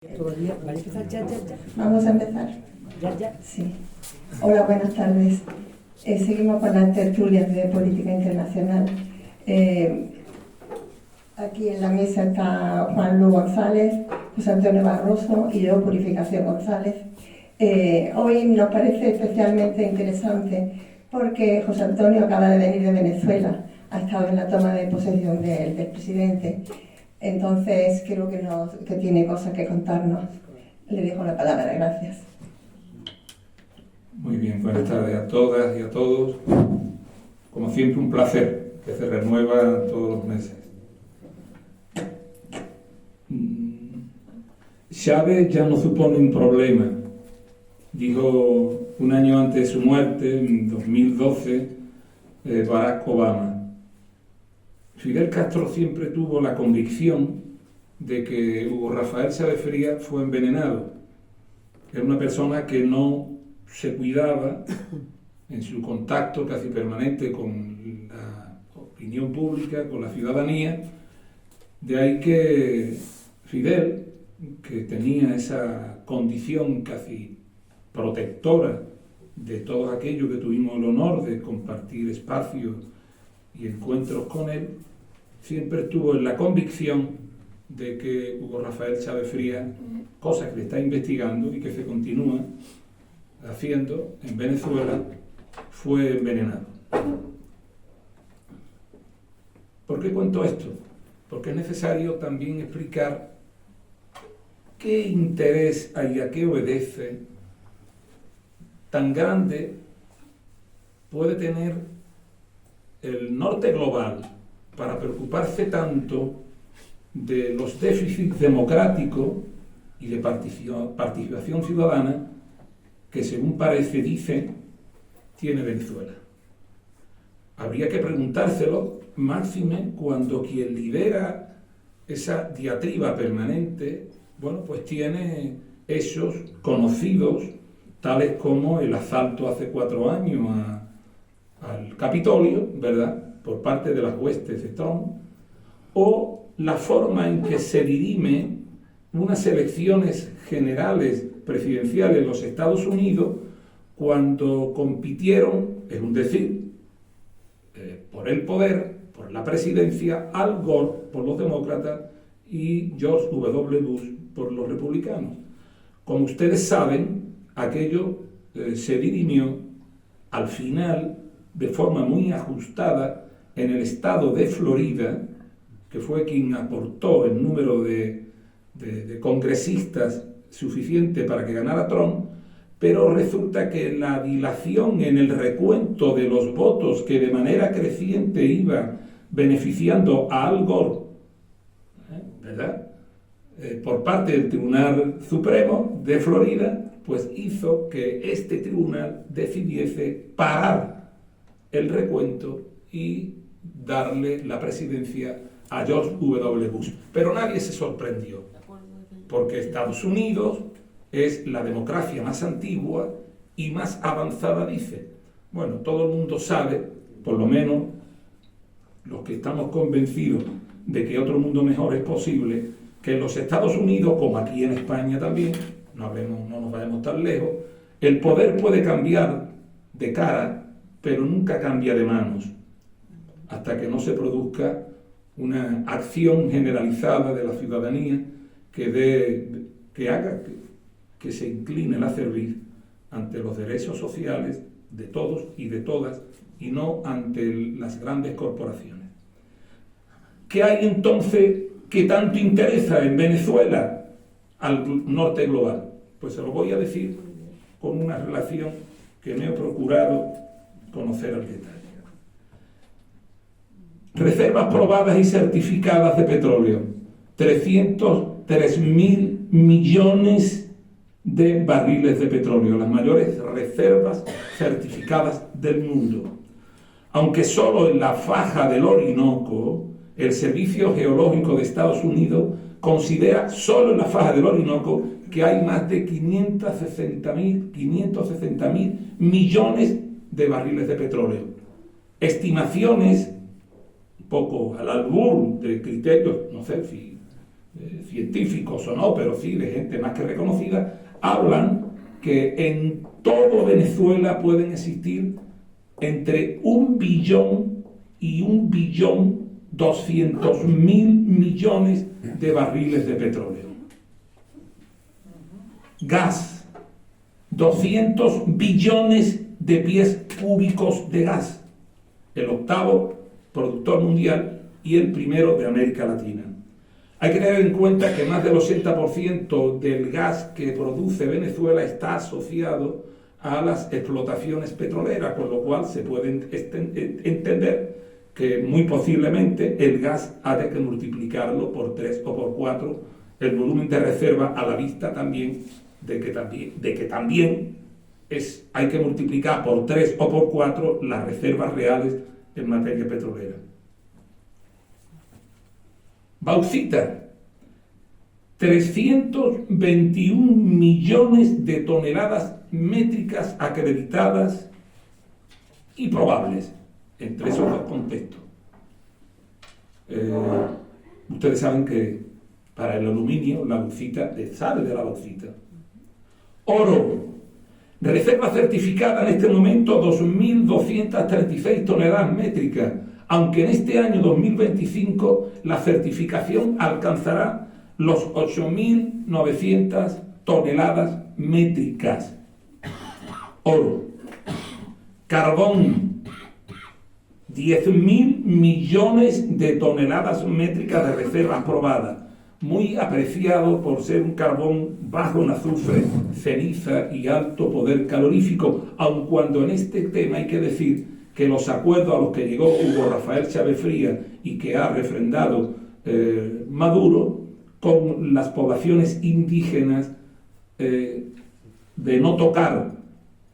Todavía, ¿vale? Empezar ya. Vamos a empezar. Ya. Sí. Hola, buenas tardes. Seguimos con las tertulias de política internacional. Aquí en la mesa está Juan Luis González, José Antonio Barroso y yo, Purificación González. Hoy nos parece especialmente interesante porque José Antonio acaba de venir de Venezuela, ha estado en la toma de posesión del presidente. Entonces creo que tiene cosas que contarnos. Le dejo la palabra, gracias. Muy bien, buenas tardes a todas y a todos. Como siempre, un placer que se renueva todos los meses. Chávez ya no supone un problema, dijo un año antes de su muerte, en 2012, Barack Obama. Fidel Castro siempre tuvo la convicción de que Hugo Rafael Chávez Frías fue envenenado. Era una persona que no se cuidaba en su contacto casi permanente con la opinión pública, con la ciudadanía. De ahí que Fidel, que tenía esa condición casi protectora de todos aquellos que tuvimos el honor de compartir espacios y encuentros con él, siempre estuvo en la convicción de que Hugo Rafael Chávez Frías, cosa que le está investigando y que se continúa haciendo en Venezuela, fue envenenado. ¿Por qué cuento esto? Porque es necesario también explicar qué interés hay, a qué obedece tan grande puede tener el norte global para preocuparse tanto de los déficits democráticos y de participación ciudadana que, según parece, dice, tiene Venezuela. Habría que preguntárselo, máxime, cuando quien lidera esa diatriba permanente, bueno, pues tiene hechos conocidos, tales como el asalto hace 4 años al Capitolio, ¿verdad?, por parte de las huestes de Trump, o la forma en que se dirime unas elecciones generales presidenciales en los Estados Unidos cuando compitieron, es un decir, por el poder, por la presidencia, Al Gore por los demócratas y George W. Bush por los republicanos. Como ustedes saben, aquello se dirimió al final de forma muy ajustada en el estado de Florida, que fue quien aportó el número de congresistas suficiente para que ganara Trump, pero resulta que la dilación en el recuento de los votos que de manera creciente iba beneficiando a Al Gore, ¿verdad?, por parte del Tribunal Supremo de Florida, pues hizo que este tribunal decidiese parar el recuento y darle la presidencia a George W. Bush. Pero nadie se sorprendió, porque Estados Unidos es la democracia más antigua y más avanzada, dice. Bueno, todo el mundo sabe, por lo menos los que estamos convencidos de que otro mundo mejor es posible, que en los Estados Unidos, como aquí en España también, no nos vayamos tan lejos, el poder puede cambiar de cara, pero nunca cambia de manos, hasta que no se produzca una acción generalizada de la ciudadanía que haga que se incline la cerviz ante los derechos sociales de todos y de todas, y no ante las grandes corporaciones. ¿Qué hay entonces que tanto interesa en Venezuela al norte global? Pues se lo voy a decir con una relación que me he procurado conocer al detalle. Reservas probadas y certificadas de petróleo, 303.000 millones de barriles de petróleo, las mayores reservas certificadas del mundo. Aunque solo en la faja del Orinoco, el Servicio Geológico de Estados Unidos considera solo en la faja del Orinoco que hay más de 560.000 millones de barriles de petróleo. Estimaciones, un poco al albur de criterios, no sé si científicos o no, pero sí de gente más que reconocida, hablan que en todo Venezuela pueden existir entre 1.000.000.000 y 1.200.000 millones de barriles de petróleo. Gas, 200 billones de pies cúbicos de gas, el octavo productor mundial y el primero de América Latina. Hay que tener en cuenta que más del 80% del gas que produce Venezuela está asociado a las explotaciones petroleras, con lo cual se puede entender que muy posiblemente el gas ha de que multiplicarlo por 3 o por 4 el volumen de reserva, a la vista también de que también hay que multiplicar por 3 o por 4 las reservas reales en materia petrolera. Bauxita, 321 millones de toneladas métricas acreditadas y probables, entre esos dos contextos. Ustedes saben que para el aluminio la bauxita sale de la bauxita. Oro, reserva certificada en este momento 2.236 toneladas métricas, aunque en este año 2025 la certificación alcanzará los 8.900 toneladas métricas. Oro. Carbón, 10.000 millones de toneladas métricas de reservas probadas, muy apreciado por ser un carbón bajo en azufre, ceniza y alto poder calorífico, aun cuando en este tema hay que decir que los acuerdos a los que llegó Hugo Rafael Chávez Frías y que ha refrendado Maduro con las poblaciones indígenas de no tocar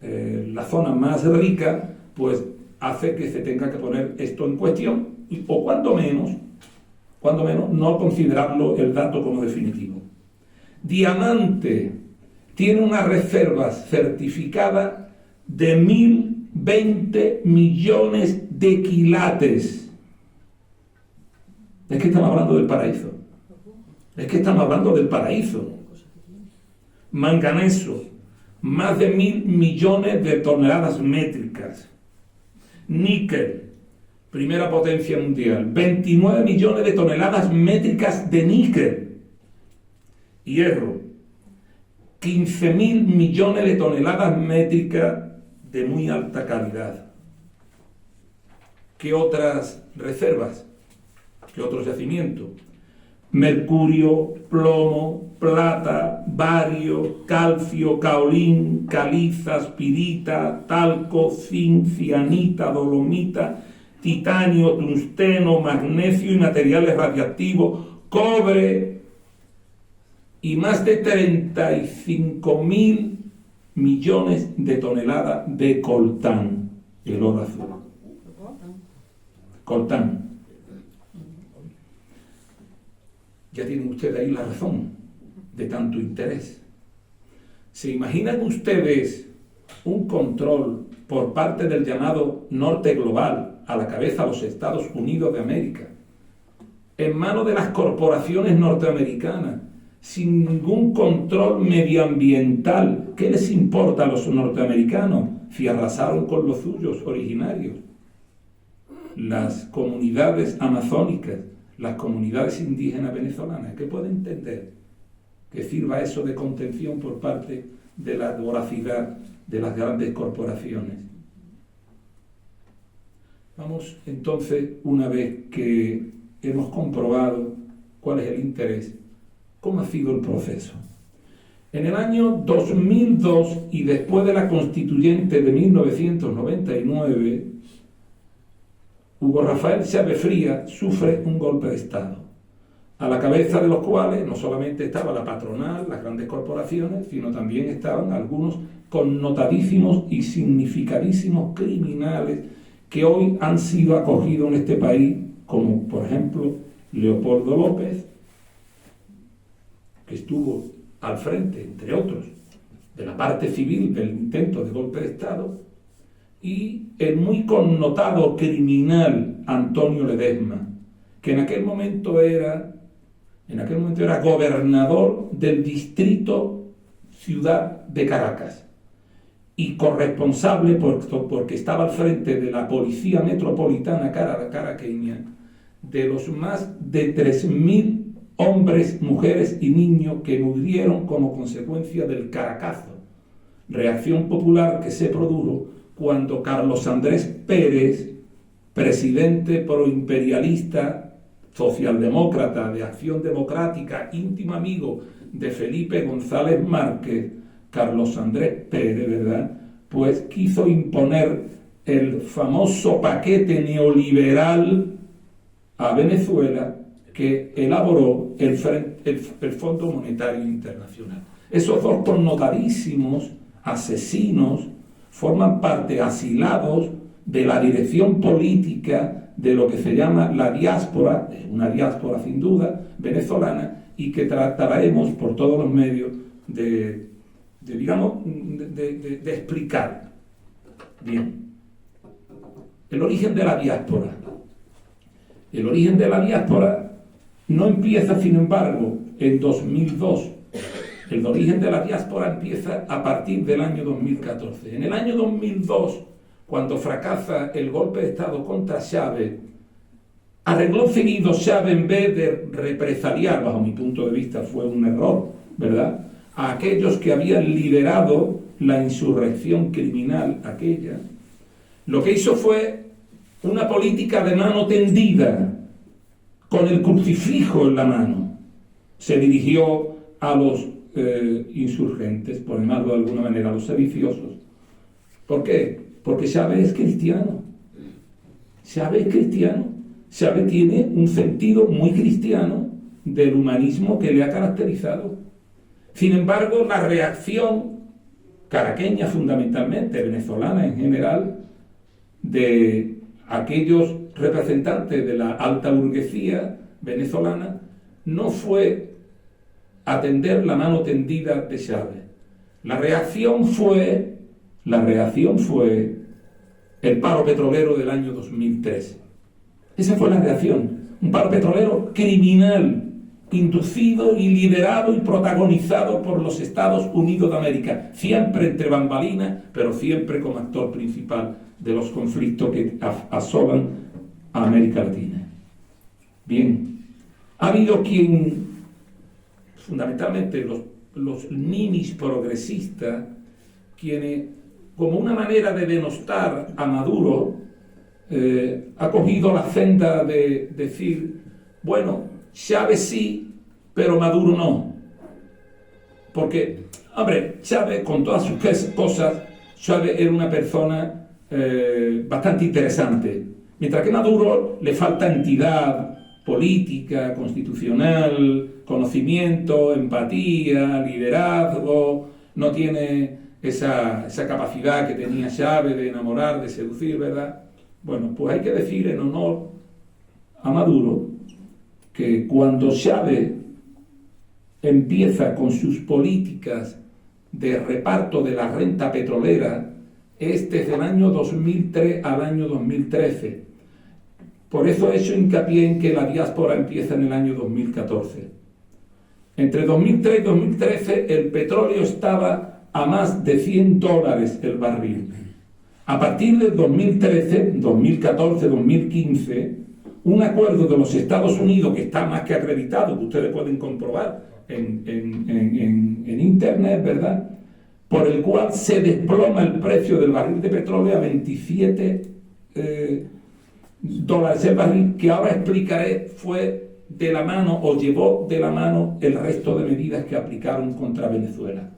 la zona más rica, pues hace que se tenga que poner esto en cuestión, o cuando menos no considerarlo el dato como definitivo. Diamante tiene unas reservas certificadas de 1.020 millones de quilates. Es que estamos hablando del paraíso. Manganeso, más de 1.000 millones de toneladas métricas. Níquel, primera potencia mundial, 29 millones de toneladas métricas de níquel. Hierro, 15.000 millones de toneladas métricas de muy alta calidad. ¿Qué otras reservas? ¿Qué otros yacimientos? Mercurio, plomo, plata, bario, calcio, caolín, caliza, pirita, talco, zinc, cianita, dolomita, titanio, tungsteno, magnesio y materiales radiactivos, cobre y más de 35.000 millones de toneladas de coltán, el oro azul. Coltán. Ya tienen ustedes ahí la razón de tanto interés. ¿Se imaginan ustedes un control por parte del llamado norte global, a la cabeza de los Estados Unidos de América, en manos de las corporaciones norteamericanas, sin ningún control medioambiental? ¿Qué les importa a los norteamericanos si arrasaron con los suyos originarios? Las comunidades amazónicas, las comunidades indígenas venezolanas, ¿qué puede entender que sirva eso de contención por parte de la voracidad de las grandes corporaciones? Vamos entonces, una vez que hemos comprobado cuál es el interés, ¿cómo ha sido el proceso? En el año 2002 y después de la Constituyente de 1999, Hugo Rafael Chávez Frías sufre un golpe de Estado, a la cabeza de los cuales no solamente estaba la patronal, las grandes corporaciones, sino también estaban algunos connotadísimos y significadísimos criminales que hoy han sido acogidos en este país, como por ejemplo Leopoldo López, que estuvo al frente, entre otros, de la parte civil del intento de golpe de Estado, y el muy connotado criminal Antonio Ledesma, que en aquel momento era En aquel momento era gobernador del distrito Ciudad de Caracas y corresponsable, porque estaba al frente de la Policía Metropolitana caraqueña, de los más de 3.000 hombres, mujeres y niños que murieron como consecuencia del Caracazo, reacción popular que se produjo cuando Carlos Andrés Pérez, presidente proimperialista, socialdemócrata de Acción Democrática, íntimo amigo de Felipe González Márquez, Carlos Andrés Pérez, ¿verdad?, pues quiso imponer el famoso paquete neoliberal a Venezuela que elaboró el Fondo Monetario Internacional. Esos dos connotadísimos asesinos forman parte, asilados, de la dirección política de lo que se llama la diáspora, una diáspora sin duda venezolana, y que trataremos por todos los medios de explicar. Bien, el origen de la diáspora. El origen de la diáspora no empieza, sin embargo, en 2002. El origen de la diáspora empieza a partir del año 2014. En el año 2002, cuando fracasa el golpe de Estado contra Chávez, a renglón seguido Chávez, en vez de represaliar, bajo mi punto de vista fue un error, ¿verdad?, a aquellos que habían liderado la insurrección criminal aquella, lo que hizo fue una política de mano tendida, con el crucifijo en la mano. Se dirigió a los insurgentes, por llamarlo de alguna manera, a los sediciosos. ¿Por qué? Porque Chávez es cristiano. Chávez es cristiano. Chávez tiene un sentido muy cristiano del humanismo que le ha caracterizado. Sin embargo, la reacción caraqueña fundamentalmente, venezolana en general, de aquellos representantes de la alta burguesía venezolana, no fue atender la mano tendida de Chávez. La reacción fue el paro petrolero del año 2013. Esa fue la reacción. Un paro petrolero criminal, inducido y liderado y protagonizado por los Estados Unidos de América, siempre entre bambalinas, pero siempre como actor principal de los conflictos que asolan a América Latina. Bien, ha habido quien, fundamentalmente los ninis progresistas, quienes, como una manera de denostar a Maduro, ha cogido la senda de decir, bueno, Chávez sí, pero Maduro no. Porque, hombre, Chávez, con todas sus cosas, Chávez era una persona bastante interesante. Mientras que a Maduro le falta entidad política, constitucional, conocimiento, empatía, liderazgo, no tiene esa capacidad que tenía Chávez de enamorar, de seducir, ¿verdad? Bueno, pues hay que decir en honor a Maduro que cuando Chávez empieza con sus políticas de reparto de la renta petrolera, es desde el año 2003 al año 2013. Por eso he hecho hincapié en que la diáspora empieza en el año 2014. Entre 2003 y 2013 el petróleo estaba a más de $100 el barril. A partir del 2013, 2014, 2015, un acuerdo de los Estados Unidos que está más que acreditado, que ustedes pueden comprobar en internet, ¿verdad?, por el cual se desploma el precio del barril de petróleo a $27 el barril, que ahora explicaré, fue de la mano o llevó de la mano el resto de medidas que aplicaron contra Venezuela.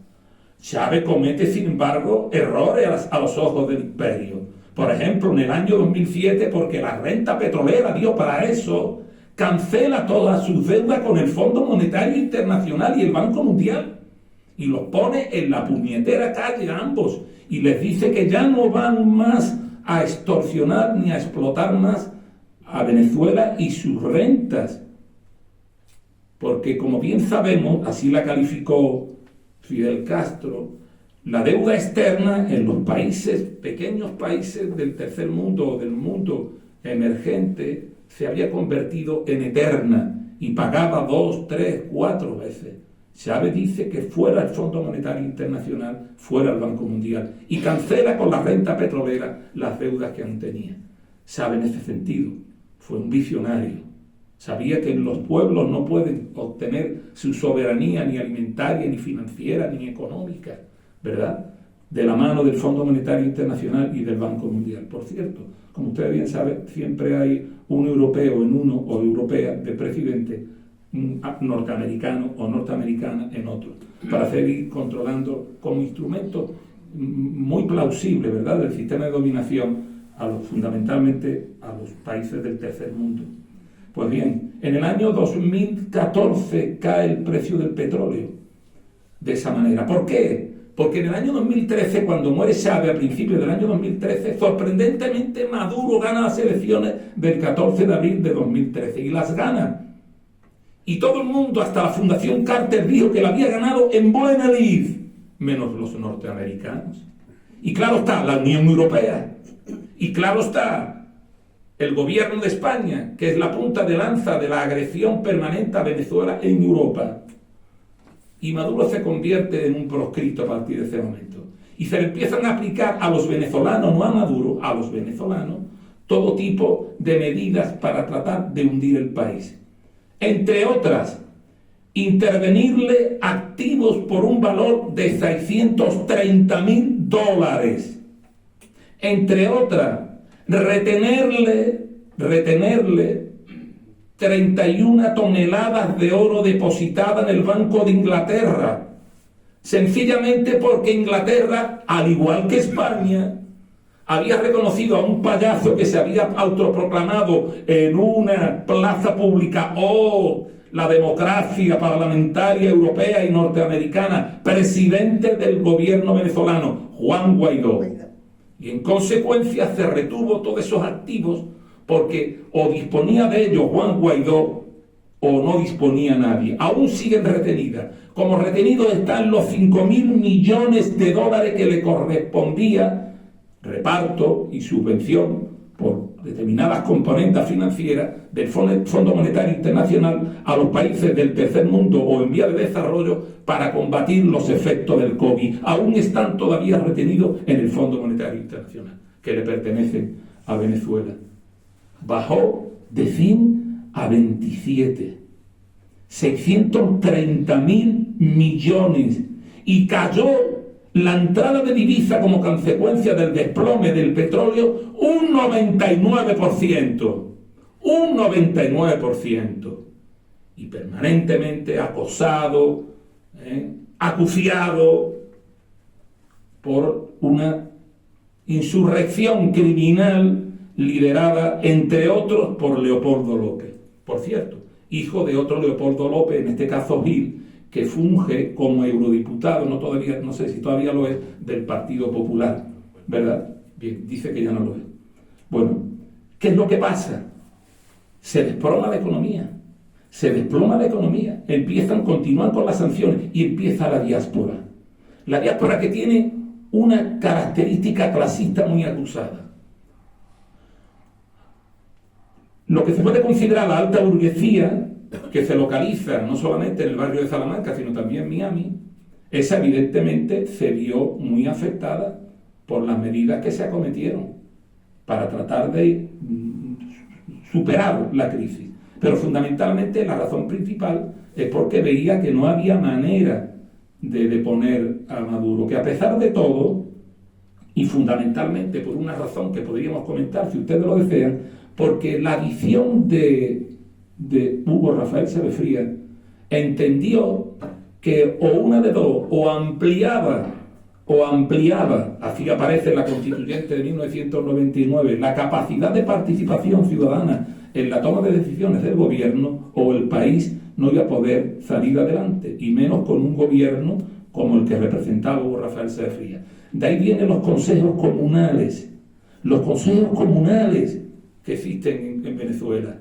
Chávez comete, sin embargo, errores a los ojos del imperio. Por ejemplo, en el año 2007, porque la renta petrolera dio para eso, cancela todas sus deudas con el Fondo Monetario Internacional y el Banco Mundial, y los pone en la puñetera calle a ambos, y les dice que ya no van más a extorsionar ni a explotar más a Venezuela y sus rentas. Porque, como bien sabemos, así la calificó Fidel Castro, la deuda externa en los países, pequeños países del tercer mundo o del mundo emergente, se había convertido en eterna y pagaba 2, 3, 4 veces. Chávez dice que fuera el Fondo Monetario Internacional, fuera el Banco Mundial, y cancela con la renta petrolera las deudas que aún tenía. Chávez en ese sentido fue un visionario. Sabía que los pueblos no pueden obtener su soberanía ni alimentaria, ni financiera, ni económica, ¿verdad?, de la mano del Fondo Monetario Internacional y del Banco Mundial. Por cierto, como ustedes bien saben, siempre hay un europeo en uno o europea de presidente, norteamericano o norteamericana en otro, para seguir controlando como instrumento muy plausible, ¿verdad?, del sistema de dominación fundamentalmente a los países del tercer mundo. Pues bien, en el año 2014 cae el precio del petróleo de esa manera. ¿Por qué? Porque en el año 2013, cuando muere Chávez, a principios del año 2013, sorprendentemente Maduro gana las elecciones del 14 de abril de 2013 y las gana. Y todo el mundo, hasta la Fundación Carter, dijo que la había ganado en buena lid, menos los norteamericanos. Y claro está, la Unión Europea. Y claro está, el gobierno de España, que es la punta de lanza de la agresión permanente a Venezuela en Europa. Y Maduro se convierte en un proscrito a partir de ese momento. Y se le empiezan a aplicar a los venezolanos, no a Maduro, a los venezolanos, todo tipo de medidas para tratar de hundir el país. Entre otras, intervenirle activos por un valor de $630.000. Entre otras, retenerle 31 toneladas de oro depositada en el Banco de Inglaterra, sencillamente porque Inglaterra, al igual que España, había reconocido a un payaso que se había autoproclamado en una plaza pública, la democracia parlamentaria europea y norteamericana, presidente del gobierno venezolano, Juan Guaidó. Y en consecuencia se retuvo todos esos activos porque o disponía de ellos Juan Guaidó o no disponía nadie. Aún siguen retenidas. Como retenidos están los $5.000 millones que le correspondía reparto y subvención por determinadas componentes financieras del Fondo Monetario Internacional a los países del tercer mundo o en vía de desarrollo para combatir los efectos del COVID. Aún están todavía retenidos en el Fondo Monetario Internacional, que le pertenecen a Venezuela. Bajó de 100 a 27, 630.000 millones, y cayó la entrada de divisa como consecuencia del desplome del petróleo un 99%, un 99%, y permanentemente acosado, acuciado por una insurrección criminal liderada, entre otros, por Leopoldo López. Por cierto, hijo de otro Leopoldo López, en este caso Gil, que funge como eurodiputado, no sé si todavía lo es, del Partido Popular, ¿verdad? Bien, dice que ya no lo es. Bueno, ¿qué es lo que pasa? Se desploma la economía, continúan con las sanciones y empieza la diáspora. La diáspora que tiene una característica clasista muy acusada. Lo que se puede considerar la alta burguesía, que se localiza no solamente en el barrio de Salamanca, sino también en Miami, esa evidentemente se vio muy afectada por las medidas que se acometieron para tratar de superar la crisis. Pero fundamentalmente la razón principal es porque veía que no había manera de deponer a Maduro, que a pesar de todo, y fundamentalmente por una razón que podríamos comentar si ustedes lo desean, porque la visión de Hugo Rafael Chávez Frías entendió que o una de dos, o ampliaba, así aparece en la Constituyente de 1999, la capacidad de participación ciudadana en la toma de decisiones del gobierno, o el país no iba a poder salir adelante, y menos con un gobierno como el que representaba Hugo Rafael Chávez Frías. De ahí vienen los consejos comunales que existen en Venezuela.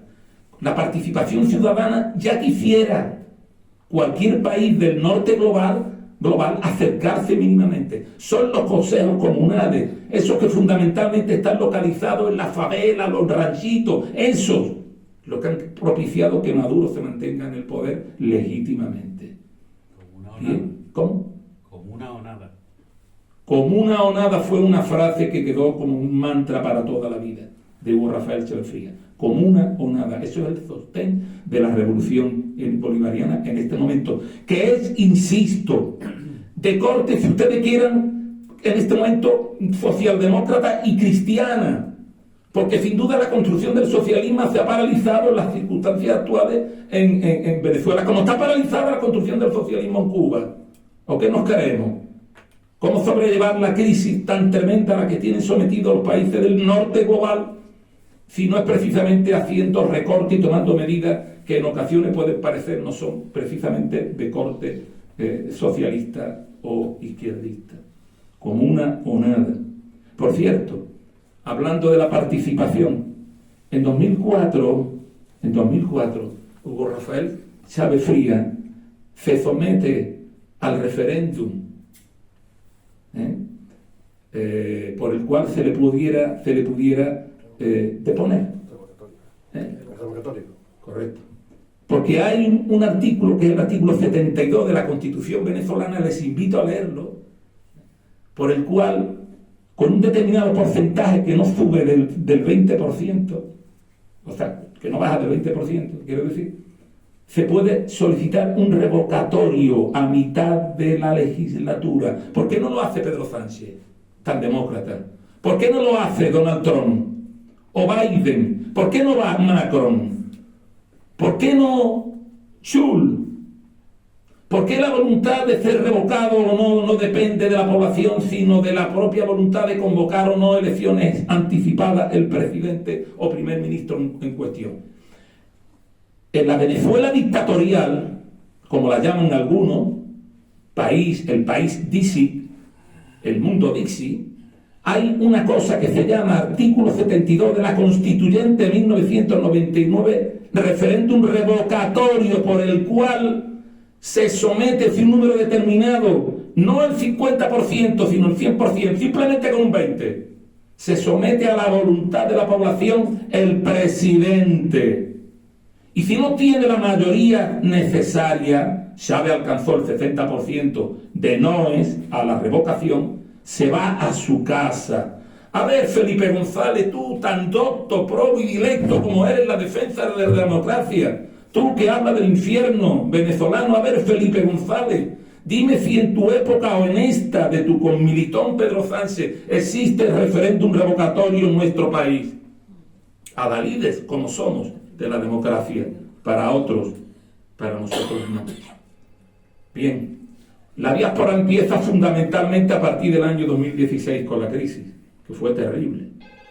La participación ciudadana, ya quisiera cualquier país del norte global acercarse mínimamente. Son los consejos comunales, esos que fundamentalmente están localizados en las favelas, los ranchitos, esos, lo que han propiciado que Maduro se mantenga en el poder legítimamente. ¿Bien? ¿Cómo? Comuna o nada. Comuna o nada fue una frase que quedó como un mantra para toda la vida de Hugo Rafael Echeverría. Comuna o nada, eso es el sostén de la revolución bolivariana en este momento, que es, insisto, de corte, si ustedes quieran, en este momento socialdemócrata y cristiana, porque sin duda la construcción del socialismo se ha paralizado en las circunstancias actuales en Venezuela, como está paralizada la construcción del socialismo en Cuba. ¿O qué nos creemos? ¿Cómo sobrellevar la crisis tan tremenda a la que tienen sometidos los países del norte global, si no es precisamente haciendo recortes y tomando medidas que en ocasiones pueden parecer no son precisamente de corte socialista o izquierdista? Comuna o nada. Por cierto, hablando de la participación, en 2004, Hugo Rafael Chávez Frías se somete al referéndum por el cual se le pudiera deponer. Correcto. Porque hay un artículo, que es el artículo 72 de la Constitución venezolana, les invito a leerlo, por el cual, con un determinado porcentaje que no sube del 20%, o sea, que no baja del 20%, quiero decir, se puede solicitar un revocatorio a mitad de la legislatura. ¿Por qué no lo hace Pedro Sánchez, tan demócrata? ¿Por qué no lo hace Donald Trump o Biden? ¿Por qué no va Macron? ¿Por qué no Schulz? ¿Por qué la voluntad de ser revocado o no depende de la población, sino de la propia voluntad de convocar o no elecciones anticipadas el presidente o primer ministro en cuestión? En la Venezuela dictatorial, como la llaman algunos, el país Dixit, el mundo Dixit, hay una cosa que se llama artículo 72 de la Constituyente de 1999, referéndum revocatorio, por el cual se somete un número determinado, no el 50%, sino el 100%, simplemente con un 20%. Se somete a la voluntad de la población el presidente. Y si no tiene la mayoría necesaria, Chávez alcanzó el 60% de noes a la revocación, se va a su casa. A ver, Felipe González, tú tan docto, probo y directo como eres en la defensa de la democracia, tú que hablas del infierno venezolano, a ver, Felipe González, dime si en tu época o en esta de tu conmilitón Pedro Sánchez existe el referéndum revocatorio en nuestro país. Adalides, como somos, de la democracia, para otros, para nosotros no. Bien, la diáspora empieza fundamentalmente a partir del año 2016 con la crisis, que fue terrible.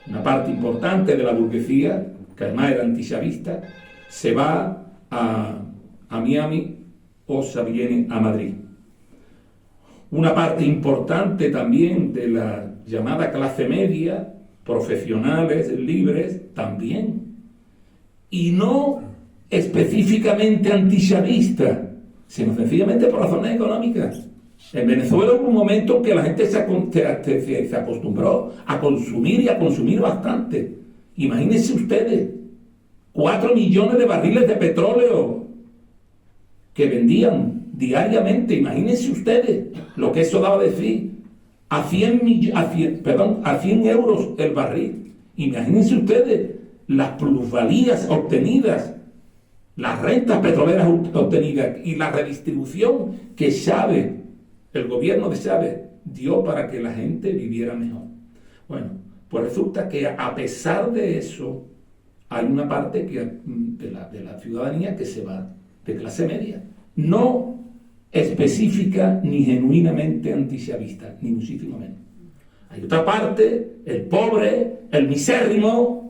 Una parte importante de la burguesía, que además era antichavista, se va a Miami o se viene a Madrid. Una parte importante también de la llamada clase media, profesionales, libres, también. Y no específicamente antichavista, sino sencillamente por razones económicas. En Venezuela hubo un momento en que la gente se acostumbró a consumir y a consumir bastante. Imagínense ustedes, 4 millones de barriles de petróleo que vendían diariamente. Imagínense ustedes lo que eso daba de sí. A 100 euros el barril. Imagínense ustedes las plusvalías obtenidas, las rentas petroleras obtenidas y la redistribución que Chávez, el gobierno de Chávez, dio para que la gente viviera mejor. Bueno, pues resulta que a pesar de eso, hay una parte de la ciudadanía que se va de clase media, no específica ni genuinamente antichavista, ni muchísimo menos. Hay otra parte, el pobre, el misérrimo,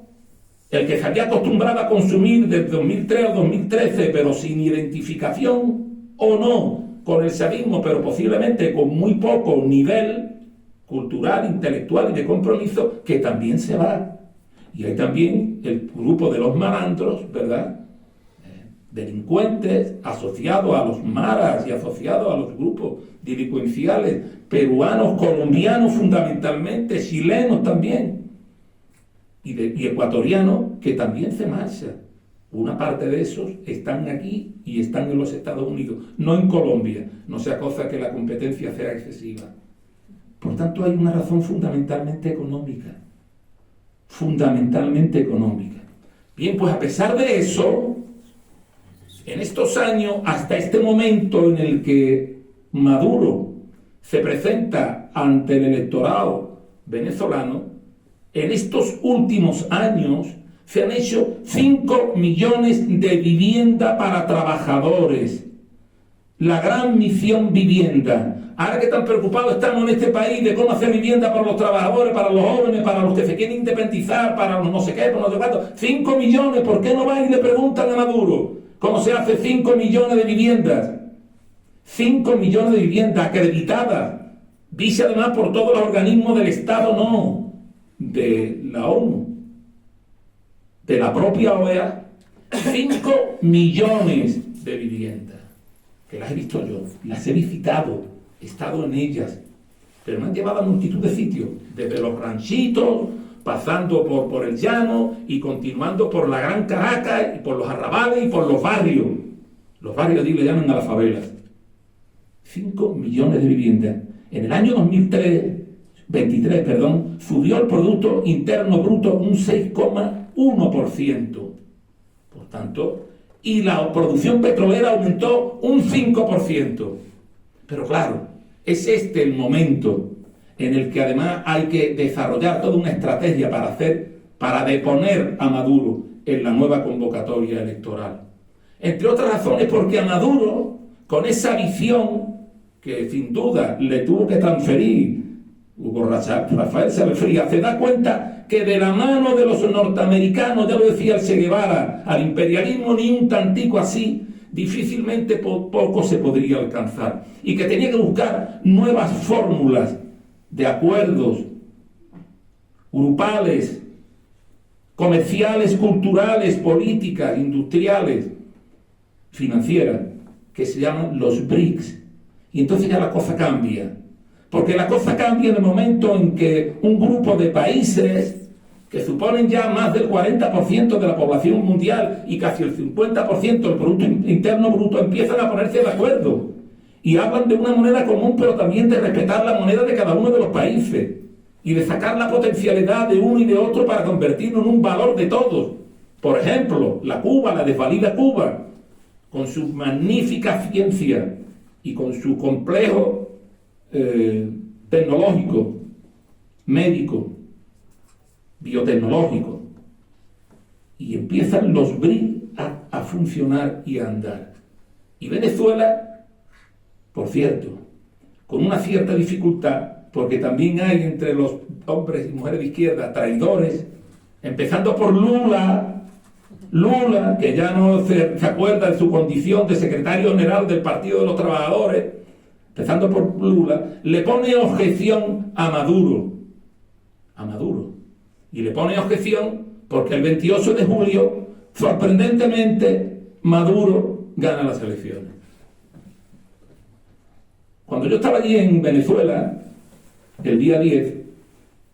el que se había acostumbrado a consumir desde 2003 o 2013, pero sin identificación o no con el chavismo, pero posiblemente con muy poco nivel cultural, intelectual y de compromiso, que también se va. Y hay también el grupo de los malandros, ¿verdad? Delincuentes asociados a los maras y asociados a los grupos delincuenciales, peruanos, colombianos fundamentalmente, chilenos también, y ecuatorianos, que también se marcha. Una parte de esos están aquí y están en los Estados Unidos, no en Colombia, no sea cosa que la competencia sea excesiva. Por tanto, hay una razón fundamentalmente económica. Fundamentalmente económica. Bien, pues a pesar de eso, en estos años, hasta este momento en el que Maduro se presenta ante el electorado venezolano, en estos últimos años se han hecho 5 millones de vivienda para trabajadores. La gran misión vivienda. Ahora que tan preocupados estamos en este país de cómo hacer vivienda para los trabajadores, para los jóvenes, para los que se quieren independizar, para los no sé qué, para no sé cuánto. 5 millones, ¿por qué no van y le preguntan a Maduro cómo se hace 5 millones de viviendas? 5 millones de viviendas acreditadas. Dice además por todos los organismos del Estado, no, de la ONU, de la propia OEA. 5 millones de viviendas. Que las he visto yo, las he visitado, he estado en ellas, pero me han llevado a multitud de sitios, desde los ranchitos, pasando por el llano y continuando por la Gran Caracas y por los arrabales y por los barrios. Los barrios allí le llaman a las favelas. 5 millones de viviendas. En el año 2023, subió el Producto Interno Bruto un 6,1%. Por tanto, y la producción petrolera aumentó un 5%. Pero claro, es este el momento en el que además hay que desarrollar toda una estrategia para deponer a Maduro en la nueva convocatoria electoral. Entre otras razones porque a Maduro, con esa visión que sin duda le tuvo que transferir Hugo Rafael Frías, se da cuenta que de la mano de los norteamericanos, ya lo decía el Che Guevara, al imperialismo ni un tantico así, difícilmente poco se podría alcanzar. Y que tenía que buscar nuevas fórmulas de acuerdos grupales, comerciales, culturales, políticas, industriales, financieras, que se llaman los BRICS. Y entonces ya la cosa cambia. Porque la cosa cambia en el momento en que un grupo de países que suponen ya más del 40% de la población mundial y casi el 50% del Producto Interno Bruto empiezan a ponerse de acuerdo y hablan de una moneda común, pero también de respetar la moneda de cada uno de los países y de sacar la potencialidad de uno y de otro para convertirlo en un valor de todos. Por ejemplo, la desvalida Cuba, con su magnífica ciencia y con su complejo tecnológico, médico, biotecnológico, y empiezan los BRICS a funcionar y a andar. Y Venezuela, por cierto, con una cierta dificultad, porque también hay entre los hombres y mujeres de izquierda traidores, empezando por Lula, que ya no se acuerda de su condición de secretario general del Partido de los Trabajadores, empezando por Lula, le pone objeción a Maduro. Y le pone objeción porque el 28 de julio, sorprendentemente, Maduro gana las elecciones. Cuando yo estaba allí en Venezuela, el día 10,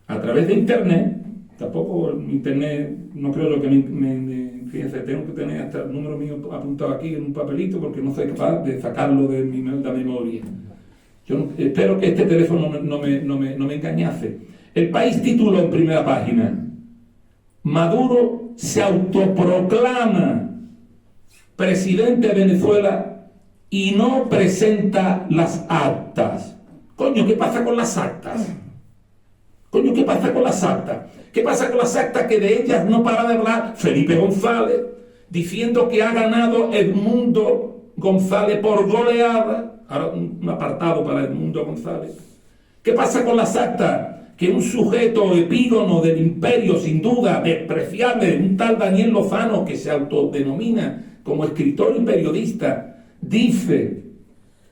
a través de Internet, tampoco Internet, no creo lo que fíjense, tengo que tener hasta el número mío apuntado aquí en un papelito porque no soy capaz de sacarlo de la memoria. Yo espero que este teléfono no me engañase. El País tituló en primera página: Maduro se autoproclama presidente de Venezuela y no presenta las actas. Coño, ¿qué pasa con las actas? ¿Qué pasa con las actas? ¿Qué pasa con las actas que de ellas no para de hablar Felipe González, diciendo que ha ganado Edmundo González por goleada? Ahora un apartado para Edmundo González. ¿Qué pasa con las actas? Que un sujeto epígono del imperio, sin duda, despreciable, un tal Daniel Lozano, que se autodenomina como escritor y periodista, dice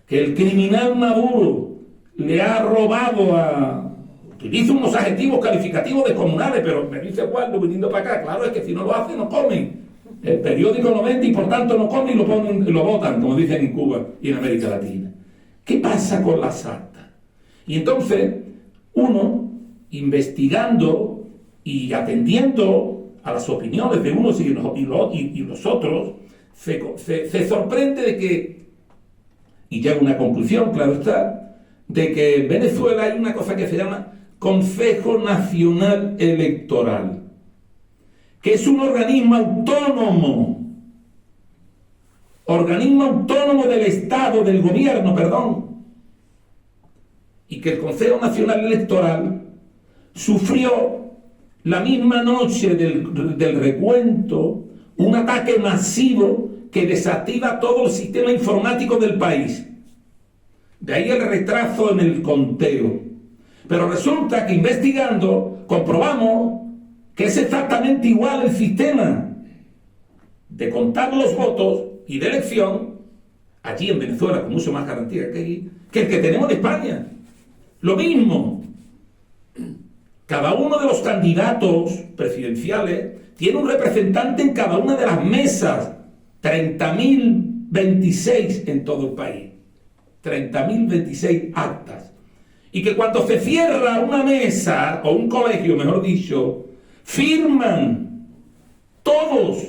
que el criminal Maduro le ha robado utiliza unos adjetivos calificativos descomunales, pero me dice Waldo viniendo para acá, claro, es que si no lo hace no comen. El periódico lo vende y por tanto no comen y lo botan, como dicen en Cuba y en América Latina. ¿Qué pasa con las actas? Y entonces, uno, investigando y atendiendo a las opiniones de unos y los otros, se sorprende de que, y llega a una conclusión, claro está, de que en Venezuela hay una cosa que se llama Consejo Nacional Electoral, que es un organismo autónomo del Estado, del gobierno, perdón, y que el Consejo Nacional Electoral sufrió la misma noche del recuento un ataque masivo que desactiva todo el sistema informático del país. De ahí el retraso en el conteo. Pero resulta que investigando comprobamos que es exactamente igual el sistema de contar los votos y de elección allí en Venezuela, con mucho más garantía que aquí, que el que tenemos en España. Lo mismo. Cada uno de los candidatos presidenciales tiene un representante en cada una de las mesas. 30.026 en todo el país. 30.026 actas. Y que cuando se cierra una mesa, o un colegio, mejor dicho, firman todos,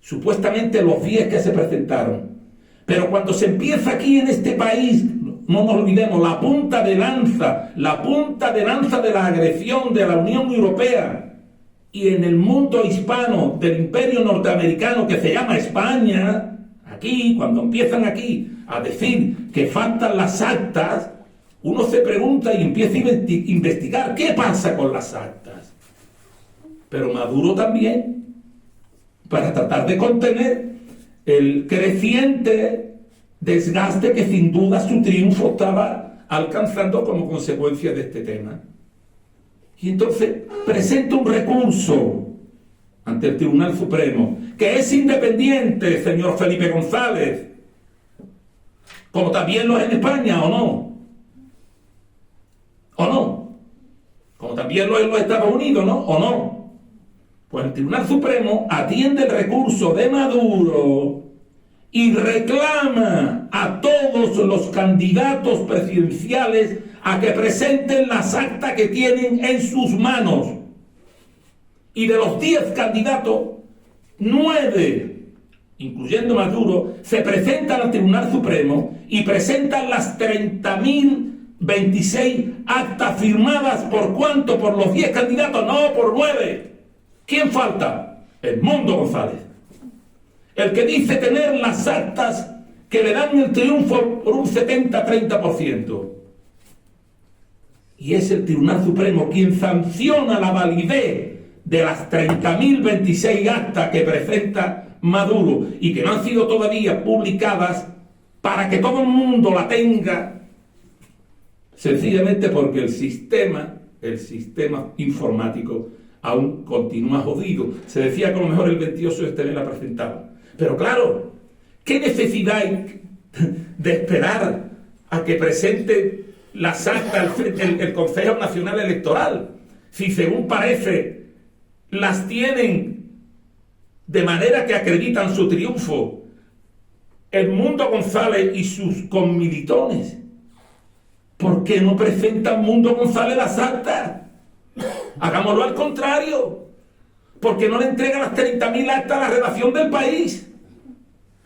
supuestamente los 10 que se presentaron. Pero cuando se empieza aquí en este país, no nos olvidemos, la punta de lanza de la agresión de la Unión Europea y en el mundo hispano del imperio norteamericano que se llama España, aquí, cuando empiezan aquí a decir que faltan las actas, uno se pregunta y empieza a investigar qué pasa con las actas. Pero Maduro también, para tratar de contener el creciente desgaste que sin duda su triunfo estaba alcanzando como consecuencia de este tema. Y entonces presenta un recurso ante el Tribunal Supremo, que es independiente, señor Felipe González, como también lo es en España, ¿o no? ¿O no? Como también lo es en los Estados Unidos, ¿no? ¿O no? Pues el Tribunal Supremo atiende el recurso de Maduro y reclama a todos los candidatos presidenciales a que presenten las actas que tienen en sus manos. Y de los 10 candidatos, 9, incluyendo Maduro, se presentan al Tribunal Supremo y presentan las 30.026 actas firmadas. ¿Por cuánto? ¿Por los 10 candidatos? No, por 9. ¿Quién falta? Edmundo González. El que dice tener las actas que le dan el triunfo por un 70-30%. Y es el Tribunal Supremo quien sanciona la validez de las 30.026 actas que presenta Maduro y que no han sido todavía publicadas para que todo el mundo la tenga, sencillamente porque el sistema informático aún continúa jodido. Se decía que a lo mejor el 28 de este mes la presentaba. Pero claro, ¿qué necesidad hay de esperar a que presente las actas el Consejo Nacional Electoral? Si según parece las tienen de manera que acreditan su triunfo Edmundo González y sus conmilitones. ¿Por qué no presenta Edmundo González las actas? Hagámoslo al contrario. ¿Por qué no le entrega las 30.000 actas a la redacción del País?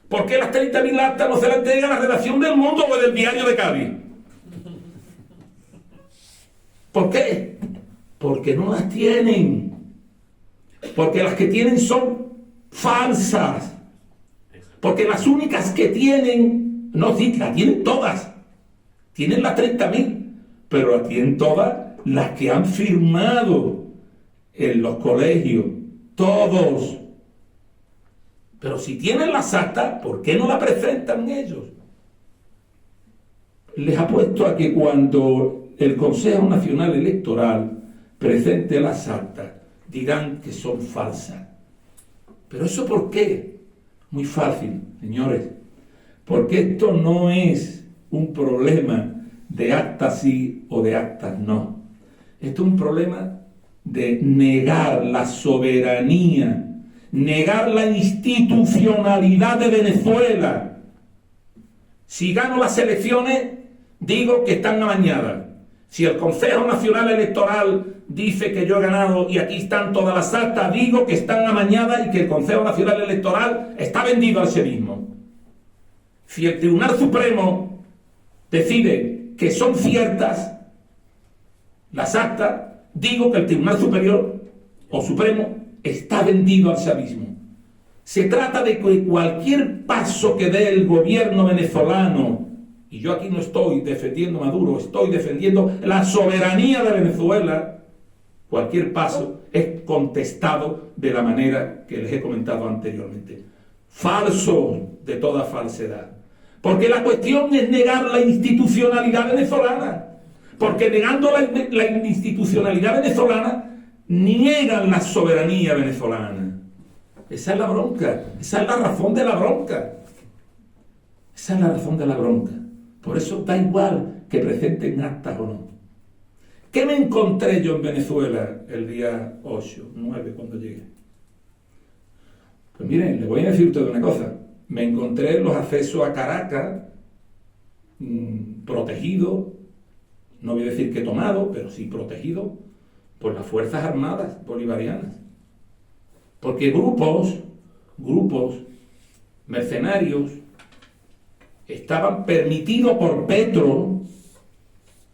¿Por qué las 30.000 actas no se las entrega a la redacción del Mundo o del Diario de Cádiz? ¿Por qué? Porque no las tienen. Porque las que tienen son falsas. Porque las únicas que tienen, no, sí, las tienen todas. Tienen las 30.000, pero las tienen todas las que han firmado en los colegios. Todos. Pero si tienen las actas, ¿por qué no la presentan ellos? Les apuesto a que cuando el Consejo Nacional Electoral presente las actas, dirán que son falsas. ¿Pero eso por qué? Muy fácil, señores. Porque esto no es un problema de actas sí o de actas no. Esto es un problema de negar la soberanía, negar la institucionalidad de Venezuela. Si gano las elecciones, digo que están amañadas. Si el Consejo Nacional Electoral dice que yo he ganado y aquí están todas las actas, digo que están amañadas y que el Consejo Nacional Electoral está vendido al sevismo. Si el Tribunal Supremo decide que son ciertas las actas, digo que el Tribunal Superior o Supremo está vendido al chavismo. Se trata de que cualquier paso que dé el gobierno venezolano, y yo aquí no estoy defendiendo a Maduro, estoy defendiendo la soberanía de Venezuela, cualquier paso es contestado de la manera que les he comentado anteriormente. Falso de toda falsedad. Porque la cuestión es negar la institucionalidad venezolana. Porque negando la institucionalidad venezolana, niegan la soberanía venezolana. Esa es la bronca, esa es la razón de la bronca. Esa es la razón de la bronca. Por eso da igual que presenten actas o no. ¿Qué me encontré yo en Venezuela el día 8, 9, cuando llegué? Pues miren, le voy a decir usted una cosa. Me encontré los accesos a Caracas protegidos, no voy a decir que tomado, pero sí protegido por las Fuerzas Armadas bolivarianas. Porque grupos mercenarios estaban permitidos por Petro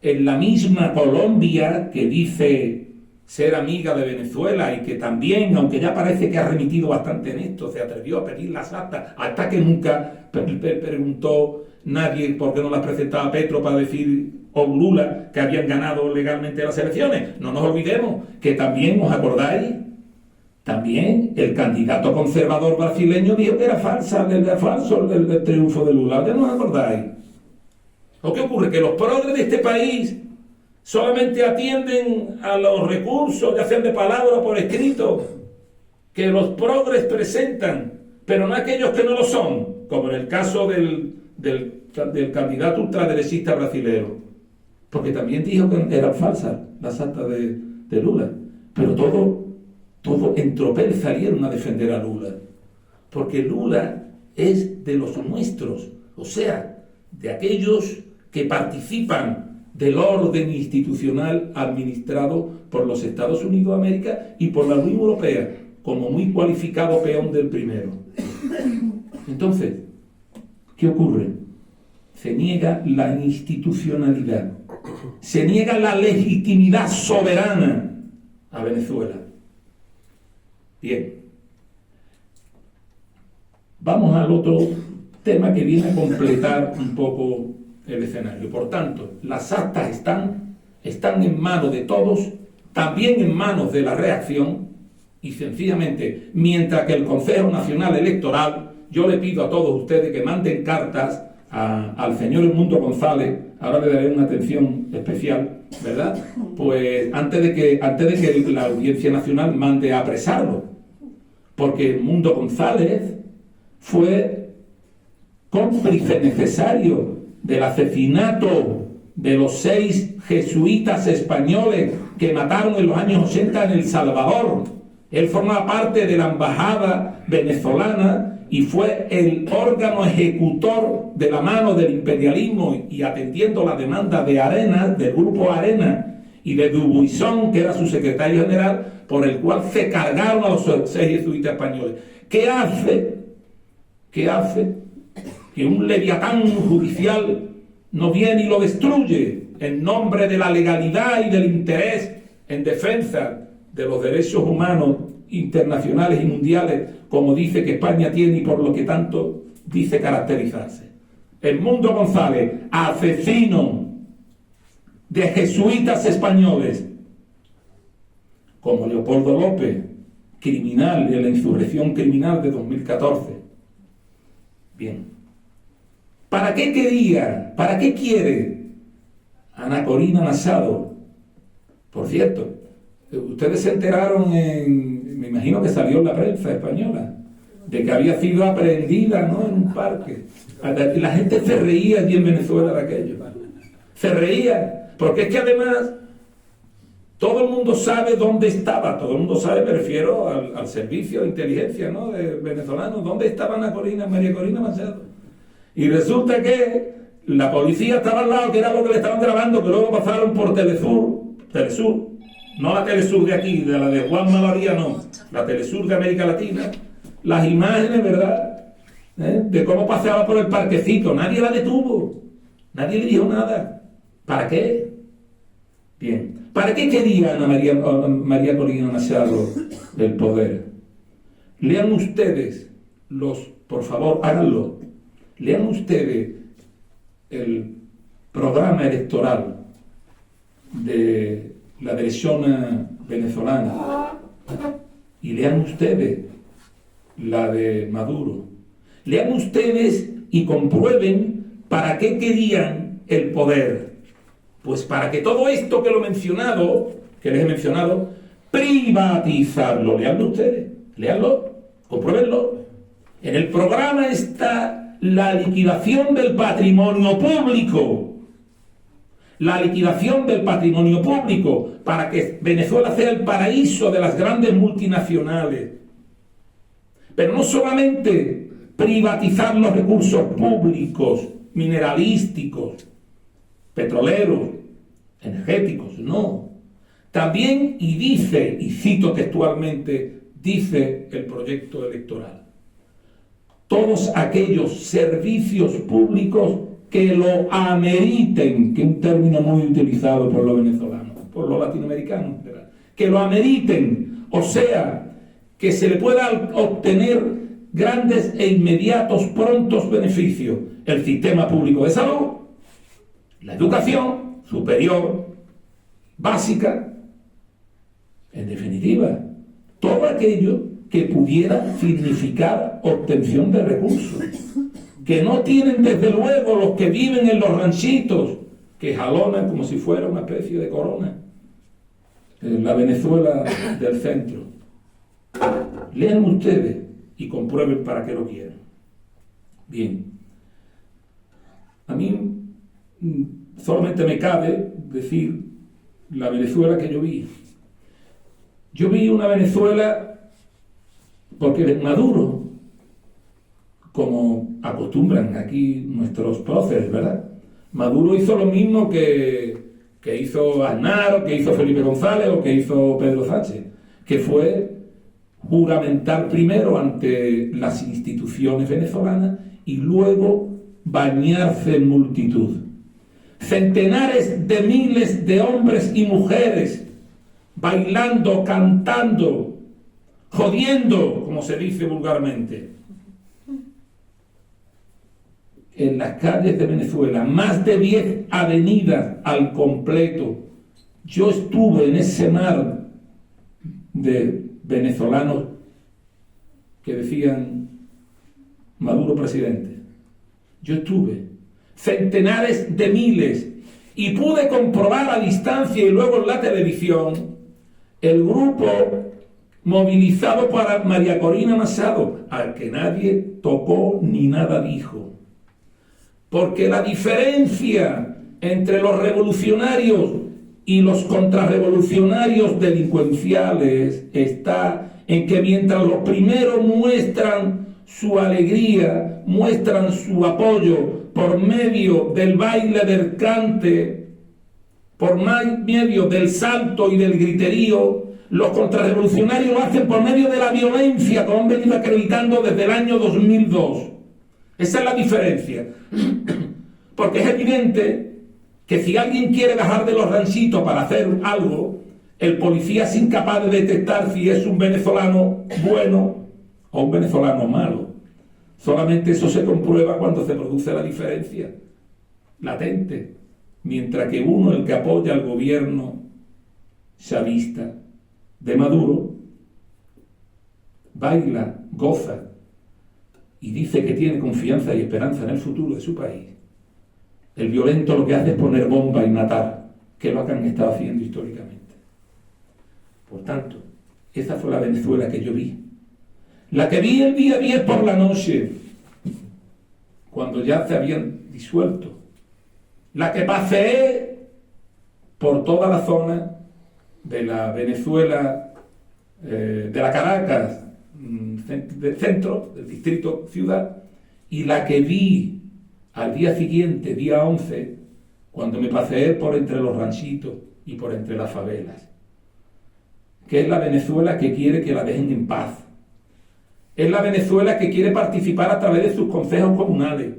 en la misma Colombia que dice ser amiga de Venezuela y que también, aunque ya parece que ha remitido bastante en esto, se atrevió a pedir las actas, hasta que nunca preguntó nadie por qué no las presentaba Petro para decir, o Lula, que habían ganado legalmente las elecciones. No nos olvidemos que también, ¿os acordáis? También el candidato conservador brasileño dijo que era falso el triunfo de Lula. ¿Ya no os acordáis? ¿O qué ocurre? Que los progres de este país solamente atienden a los recursos, ya sean de palabra o por escrito, que los progres presentan, pero no aquellos que no lo son, como en el caso del candidato ultraderechista brasilero, porque también dijo que eran falsas las actas de Lula, pero todo en tropel salieron a defender a Lula, porque Lula es de los nuestros, o sea, de aquellos que participan del orden institucional administrado por los Estados Unidos de América y por la Unión Europea, como muy cualificado peón del primero. Entonces, ¿qué ocurre? Se niega la institucionalidad, se niega la legitimidad soberana a Venezuela. Bien, vamos al otro tema que viene a completar un poco el escenario. Por tanto, las actas están en manos de todos, también en manos de la reacción, y sencillamente, mientras que el Consejo Nacional Electoral, yo le pido a todos ustedes que manden cartas al señor Edmundo González, ahora le daré una atención especial, ¿verdad? Pues antes de que la Audiencia Nacional mande a apresarlo, porque Edmundo González fue cómplice necesario del asesinato de los 6 jesuitas españoles que mataron en los años 80 en El Salvador. Él formaba parte de la embajada venezolana y fue el órgano ejecutor de la mano del imperialismo y atendiendo la demanda de Arenas, del grupo Arenas, y de Dubuisson, que era su secretario general, por el cual se cargaron a los 6 jesuitas españoles. ¿Qué hace que un leviatán judicial no viene y lo destruye en nombre de la legalidad y del interés en defensa de los derechos humanos internacionales y mundiales, como dice que España tiene y por lo que tanto dice caracterizarse? Edmundo González, asesino de jesuitas españoles, como Leopoldo López, criminal de la insurrección criminal de 2014. Bien. ¿Para qué quiere Ana Corina Machado? Por cierto, ustedes se enteraron me imagino que salió en la prensa española, de que había sido aprehendida, ¿no?, en un parque. La gente se reía allí en Venezuela de aquello. Se reía, porque es que además todo el mundo sabe dónde estaba, todo el mundo sabe, me refiero al servicio de inteligencia, ¿no?, de venezolanos, dónde estaba María Corina Machado. Y resulta que la policía estaba al lado, que era lo que le estaban grabando, que luego pasaron por Telesur, no la Telesur de aquí, de la de Juan María, no, la Telesur de América Latina, las imágenes, ¿verdad?, de cómo paseaba por el parquecito. Nadie la detuvo, nadie le dijo nada. ¿Para qué? Bien, ¿para qué quería Ana María Corina Machado el poder? Lean ustedes por favor, háganlo, lean ustedes el programa electoral de la derecha venezolana y lean ustedes la de Maduro. Lean ustedes y comprueben para qué querían el poder. Pues para que todo esto que les he mencionado, privatizarlo. Leanlo ustedes, leanlo, compruébenlo. En el programa está la liquidación del patrimonio público. La liquidación del patrimonio público para que Venezuela sea el paraíso de las grandes multinacionales. Pero no solamente privatizar los recursos públicos, mineralísticos, petroleros, energéticos, no. También, y dice, y cito textualmente, dice el proyecto electoral, todos aquellos servicios públicos que lo ameriten, que es un término muy utilizado por los venezolanos, por los latinoamericanos, ¿verdad?, que lo ameriten, o sea, que se le pueda obtener grandes e inmediatos, prontos beneficios. El sistema público de salud, la educación superior, básica, en definitiva, todo aquello que pudiera significar obtención de recursos, que no tienen desde luego los que viven en los ranchitos, que jalonan como si fuera una especie de corona, la Venezuela del centro. Lean ustedes y comprueben para qué lo quieren. Bien, a mí solamente me cabe decir la Venezuela que yo vi. Yo vi una Venezuela porque Maduro, como acostumbran aquí nuestros próceres, ¿verdad?, Maduro hizo lo mismo que hizo Aznar, o que hizo Felipe González, o que hizo Pedro Sánchez, que fue juramentar primero ante las instituciones venezolanas y luego bañarse en multitud. Centenares de miles de hombres y mujeres bailando, cantando, jodiendo, como se dice vulgarmente, en las calles de Venezuela, más de 10 avenidas al completo. Yo estuve en ese mar de venezolanos que decían Maduro presidente. Yo estuve, centenares de miles, y pude comprobar a distancia y luego en la televisión el grupo movilizado para María Corina Machado, al que nadie tocó ni nada dijo. Porque la diferencia entre los revolucionarios y los contrarrevolucionarios delincuenciales está en que mientras los primeros muestran su alegría, muestran su apoyo por medio del baile, del cante, por medio del salto y del griterío, los contrarrevolucionarios lo hacen por medio de la violencia, como han venido acreditando desde el año 2002. Esa es la diferencia. Porque es evidente que si alguien quiere bajar de los ranchitos para hacer algo, el policía es incapaz de detectar si es un venezolano bueno o un venezolano malo. Solamente eso se comprueba cuando se produce la diferencia latente. Mientras que uno, el que apoya al gobierno chavista de Maduro, baila, goza y dice que tiene confianza y esperanza en el futuro de su país. El violento lo que hace es poner bomba y matar, que es lo que han estado haciendo históricamente. Por tanto, esa fue la Venezuela que yo vi. La que vi el día 10 por la noche, cuando ya se habían disuelto. La que paseé por toda la zona de la Venezuela, de la Caracas, del centro, del distrito ciudad, y la que vi al día siguiente, día 11, cuando me paseé por entre los ranchitos y por entre las favelas, que es la Venezuela que quiere que la dejen en paz. Es la Venezuela que quiere participar a través de sus consejos comunales.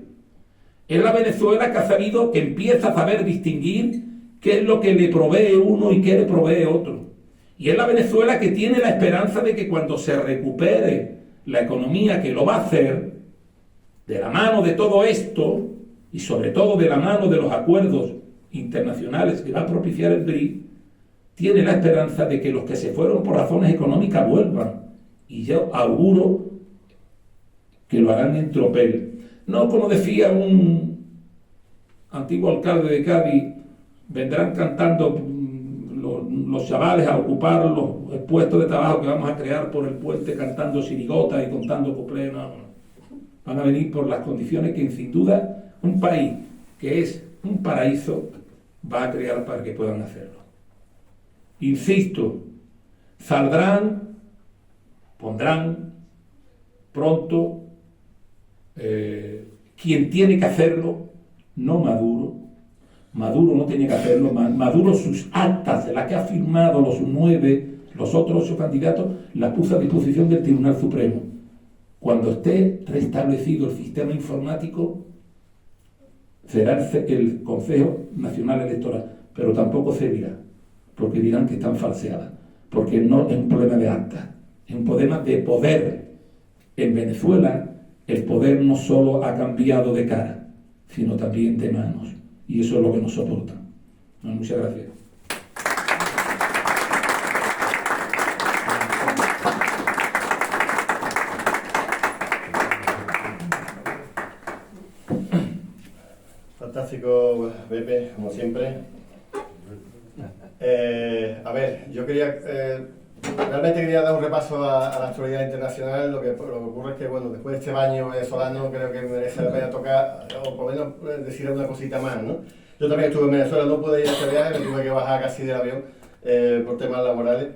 Es la Venezuela que ha sabido, que empieza a saber distinguir qué es lo que le provee uno y qué le provee otro. Y es la Venezuela que tiene la esperanza de que cuando se recupere la economía, que lo va a hacer, de la mano de todo esto, y sobre todo de la mano de los acuerdos internacionales que va a propiciar el BRIC, tiene la esperanza de que los que se fueron por razones económicas vuelvan. Y yo auguro que lo harán en tropel. No, como decía un antiguo alcalde de Cádiz, vendrán cantando los chavales a ocupar los puestos de trabajo que vamos a crear por el puente, cantando sirigotas y contando cuplés. No. Van a venir por las condiciones que, sin duda, un país que es un paraíso va a crear para que puedan hacerlo. Insisto, pondrán pronto quien tiene que hacerlo, no Maduro. Maduro no tiene que hacerlo. Maduro sus actas, de las que ha firmado los otros 8 candidatos, las puso a disposición del Tribunal Supremo. Cuando esté restablecido el sistema informático, será el Consejo Nacional Electoral, pero tampoco servirá, porque dirán que están falseadas, porque no es un problema de actas, es un problema de poder. En Venezuela el poder no solo ha cambiado de cara, sino también de manos, y eso es lo que nos soporta. Muchas gracias. Fantástico, Pepe, como siempre. A ver, yo realmente quería dar un repaso a la actualidad internacional. Lo que ocurre es que, bueno, después de este baño venezolano, creo que merece la pena tocar, o por lo menos decir una cosita más, ¿no? Yo también estuve en Venezuela, no pude ir a este viaje, me tuve que bajar casi del avión por temas laborales,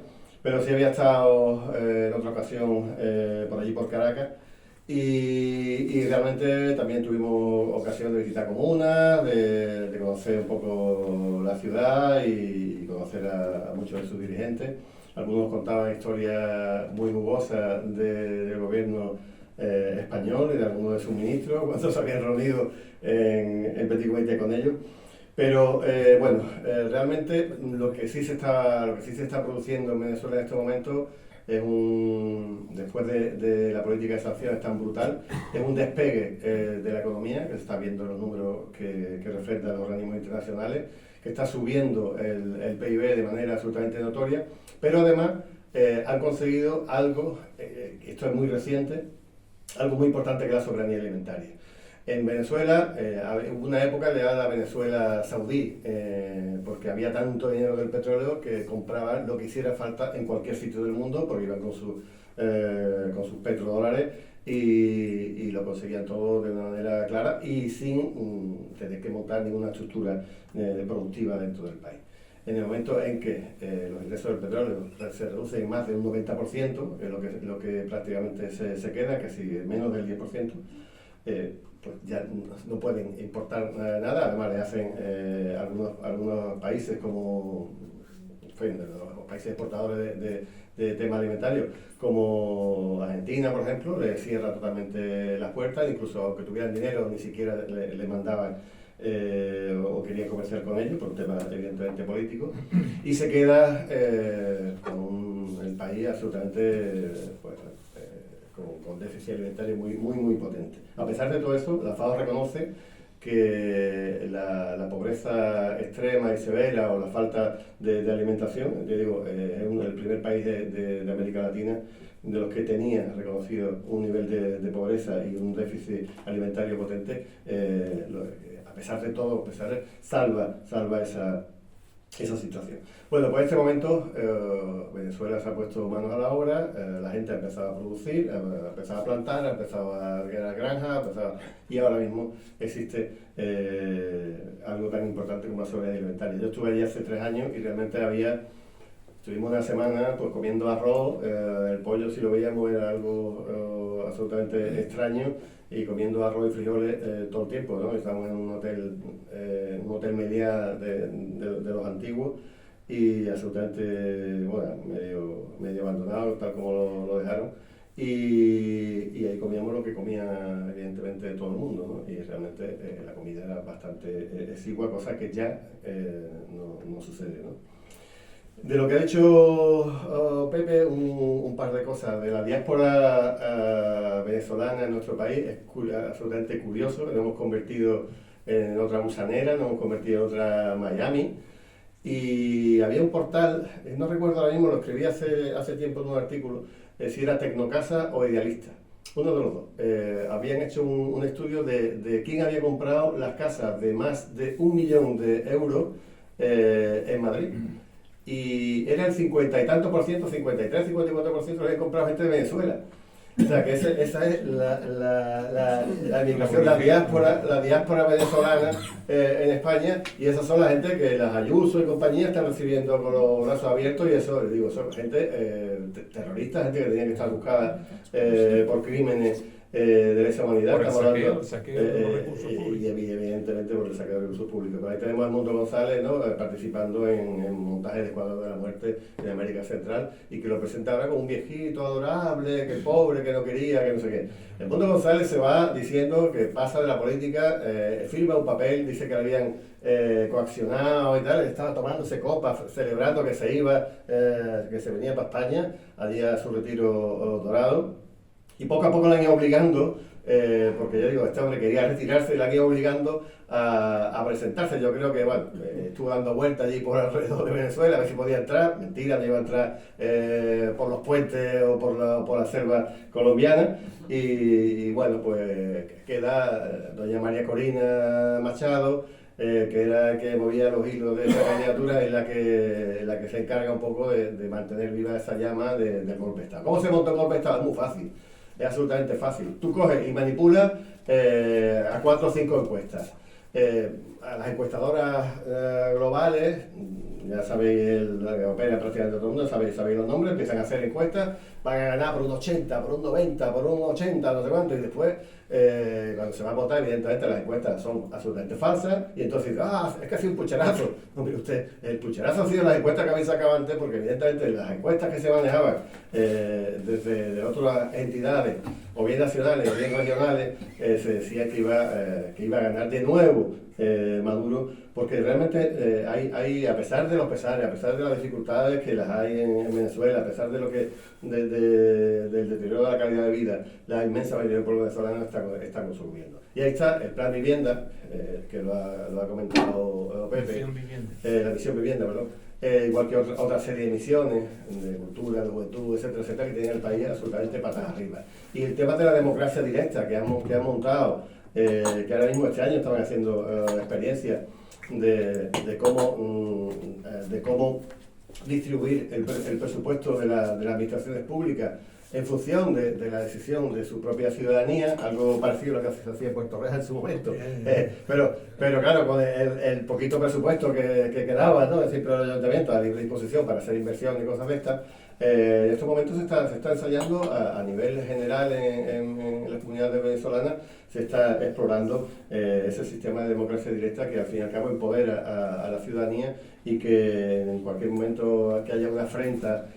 pero sí había estado en otra ocasión por allí, por Caracas. Y realmente también tuvimos ocasión de visitar comunas, de conocer un poco la ciudad y conocer a muchos de sus dirigentes. Algunos contaban historias muy jugosas del gobierno español y de algunos de sus ministros cuando se habían reunido en Petit Comité con ellos. Pero bueno, realmente lo que sí se está produciendo en Venezuela en este momento es después de la política de sanciones tan brutal, es un despegue de la economía, que se está viendo en los números que reflejan los organismos internacionales, que está subiendo el PIB de manera absolutamente notoria, pero además han conseguido algo, esto es muy reciente, algo muy importante, que es la soberanía alimentaria. En Venezuela, hubo una época de la Venezuela saudí, porque había tanto dinero del petróleo que compraban lo que hiciera falta en cualquier sitio del mundo, porque iban con sus petrodólares y lo conseguían todo de una manera clara y sin tener que montar ninguna estructura productiva dentro del país. En el momento en que los ingresos del petróleo se reducen más de un 90%, que es lo que prácticamente se queda, casi menos del 10%, pues ya no pueden importar nada. Además le hacen algunos países como los países exportadores de temas alimentarios, como Argentina, por ejemplo, le cierra totalmente las puertas, incluso aunque tuvieran dinero ni siquiera le mandaban o querían comerciar con ellos por temas evidentemente políticos, y se queda con el país absolutamente con déficit alimentario muy potente. A pesar de todo eso, la FAO reconoce que la pobreza extrema y severa o la falta de alimentación, yo digo, es el primer país de América Latina de los que tenía reconocido un nivel de pobreza y un déficit alimentario potente. A pesar de todo, salva esa situación. Bueno, pues en este momento Venezuela se ha puesto manos a la obra, la gente ha empezado a producir, ha empezado a plantar, ha empezado a crear granjas, y ahora mismo existe algo tan importante como la soberanía alimentaria. Yo estuve allí hace 3 años y realmente estuvimos una semana pues comiendo arroz, el pollo si lo veíamos era algo absolutamente extraño, y comiendo arroz y frijoles todo el tiempo, ¿no? Estábamos en un hotel Meliá de los antiguos, y absolutamente, bueno, medio abandonado, tal como lo dejaron. Y ahí comíamos lo que comía evidentemente todo el mundo, ¿no? Y realmente la comida era bastante exigua, cosa que ya no sucede, ¿no? De lo que ha dicho Pepe, un par de cosas. De la diáspora venezolana en nuestro país es absolutamente curioso. Nos hemos convertido en otra Busanera, nos hemos convertido en otra Miami. Y había un portal, no recuerdo ahora mismo, lo escribí hace tiempo en un artículo, si era Tecnocasa o Idealista, uno de los dos. Habían hecho un estudio de quién había comprado las casas de más de 1 millón de euros en Madrid. Y era el 50 y tanto por ciento, 53, 54% lo había comprado gente de Venezuela. O sea que esa es la migración, la diáspora venezolana en España, y esas son la gente que las Ayuso y compañía están recibiendo con los brazos abiertos, y eso, digo, son gente terrorista, gente que tenía que estar buscada por crímenes de lesa humanidad. Por el saqueo de los recursos públicos. Y evidentemente por el saqueo de recursos públicos. Pero ahí tenemos a Edmundo González, ¿no? Participando en montajes de Escuadrón de la Muerte en América Central, y que lo presenta ahora como un viejito adorable, que pobre, que no quería, que no sé qué. Edmundo González se va diciendo que pasa de la política, firma un papel, dice que le habían coaccionado y tal, estaba tomándose copas, celebrando que se iba, que se venía para España, haría su retiro dorado. Y poco a poco la han ido obligando, porque yo digo, este hombre quería retirarse, y la han ido obligando a presentarse. Yo creo que, bueno, estuvo dando vueltas allí por alrededor de Venezuela, a ver si podía entrar. Mentira, no iba a entrar por los puentes o por la selva colombiana. Y bueno, pues queda doña María Corina Machado, que era la que movía los hilos de esa candidatura, es la que se encarga un poco de mantener viva esa llama del golpe de Estado. ¿Cómo se monta un golpe de Estado? Es muy fácil. Es absolutamente fácil. Tú coges y manipulas a 4 o 5 encuestas. A las encuestadoras globales, ya sabéis, la que opera prácticamente todo el mundo, sabéis los nombres, empiezan a hacer encuestas, van a ganar por un 80, por un 90, por un 80, no sé cuánto, y después, cuando se va a votar, evidentemente las encuestas son absolutamente falsas, y entonces, es que ha sido un pucherazo. No, mire usted, el pucherazo ha sido las encuestas que habéis sacado antes, porque evidentemente las encuestas que se manejaban desde otras entidades, o bien nacionales o bien regionales, se decía que iba a ganar de nuevo Maduro, porque realmente hay, a pesar de los pesares, a pesar de las dificultades que las hay en Venezuela, a pesar de lo que del deterioro de la calidad de vida, la inmensa mayoría del pueblo venezolano está consumiendo. Y ahí está el plan vivienda, que lo ha comentado Pepe, la misión vivienda, perdón. Igual que otra serie de misiones de cultura, de juventud, etcétera, etcétera, que tienen el país absolutamente patas arriba. Y el tema de la democracia directa que han montado, que ahora mismo este año estaban haciendo experiencias de cómo distribuir el presupuesto de las administraciones públicas en función de la decisión de su propia ciudadanía, algo parecido a lo que se hacía en Puerto Real en su momento. Pero claro, con el poquito presupuesto que quedaba, ¿no? Es decir, pero el ayuntamiento a libre disposición para hacer inversión y cosas de estas, en estos momentos se está ensayando a nivel general en las comunidades venezolanas, se está explorando ese sistema de democracia directa que al fin y al cabo empodera a la ciudadanía, y que en cualquier momento que haya una afrenta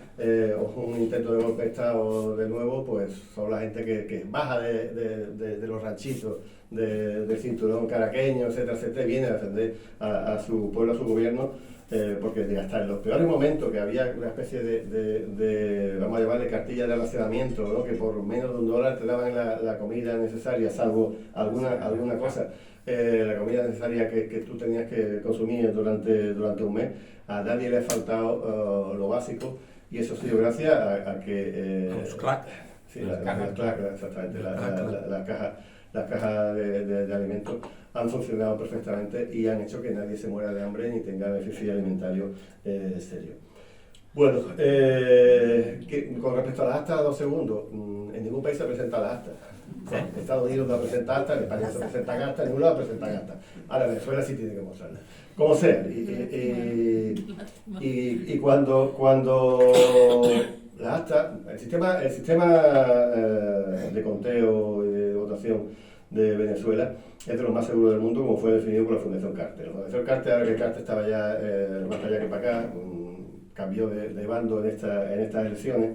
o un intento de golpe de Estado de nuevo, pues son la gente que baja de los ranchitos, del cinturón caraqueño, etcétera, etcétera, y viene a defender a su pueblo, a su gobierno, porque hasta en los peores momentos, que había una especie de vamos a llamarle cartilla de almacenamiento, ¿no? Que por menos de $1 te daban la comida necesaria, salvo alguna cosa, la comida necesaria que tú tenías que consumir durante un mes. A nadie le ha faltado lo básico, y eso ha sido gracias a que... los CLAC. Sí, las CLAC, exactamente, las cajas de alimentos han funcionado perfectamente y han hecho que nadie se muera de hambre ni tenga déficit alimentario serio. Bueno, con respecto a las actas, 2 segundos. En ningún país se presenta las actas. Estados Unidos no presenta acta, en España no se presentan acta, en ningún lado presentan acta. Ahora Venezuela sí tiene que mostrarla. Como sea. Y cuando las actas, el sistema de conteo y de votación de Venezuela es de los más seguros del mundo, como fue definido por la Fundación Carter. La Fundación Carter, ahora que Carter estaba ya más allá que para acá, cambió de bando en estas elecciones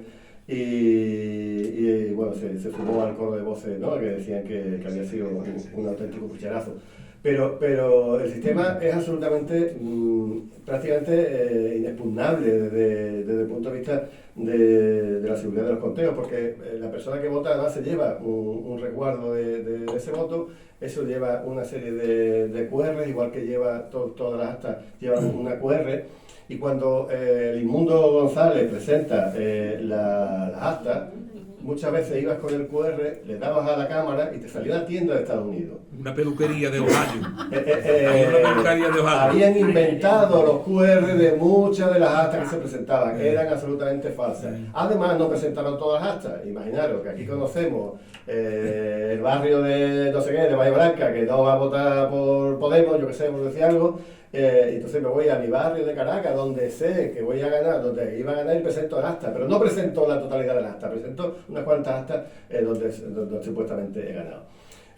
y bueno, se sumó al coro de voces, ¿no?, que decían que había sido un auténtico cucharazo. Pero el sistema es absolutamente, prácticamente inexpugnable desde el punto de vista de la seguridad de los conteos, porque la persona que vota además se lleva un resguardo de ese voto, eso lleva una serie de QR, igual que lleva todas las actas, llevan una QR, y cuando el inmundo González presenta las actas, muchas veces ibas con el QR, le dabas a la cámara y te salía una tienda de Estados Unidos. Una peluquería de Ohio. Una peluquería de Ohio. Habían inventado los QR de muchas de las actas que se presentaban, eran absolutamente falsas. Además, no presentaron todas las actas. Imaginaros que aquí conocemos el barrio de no sé qué, de Bahía Blanca, que no va a votar por Podemos, yo qué sé, por decir algo. Entonces me voy a mi barrio de Caracas, donde sé que voy a ganar, donde iba a ganar, y presento el acta, pero no presento la totalidad del acta, presento unas cuantas actas donde supuestamente he ganado.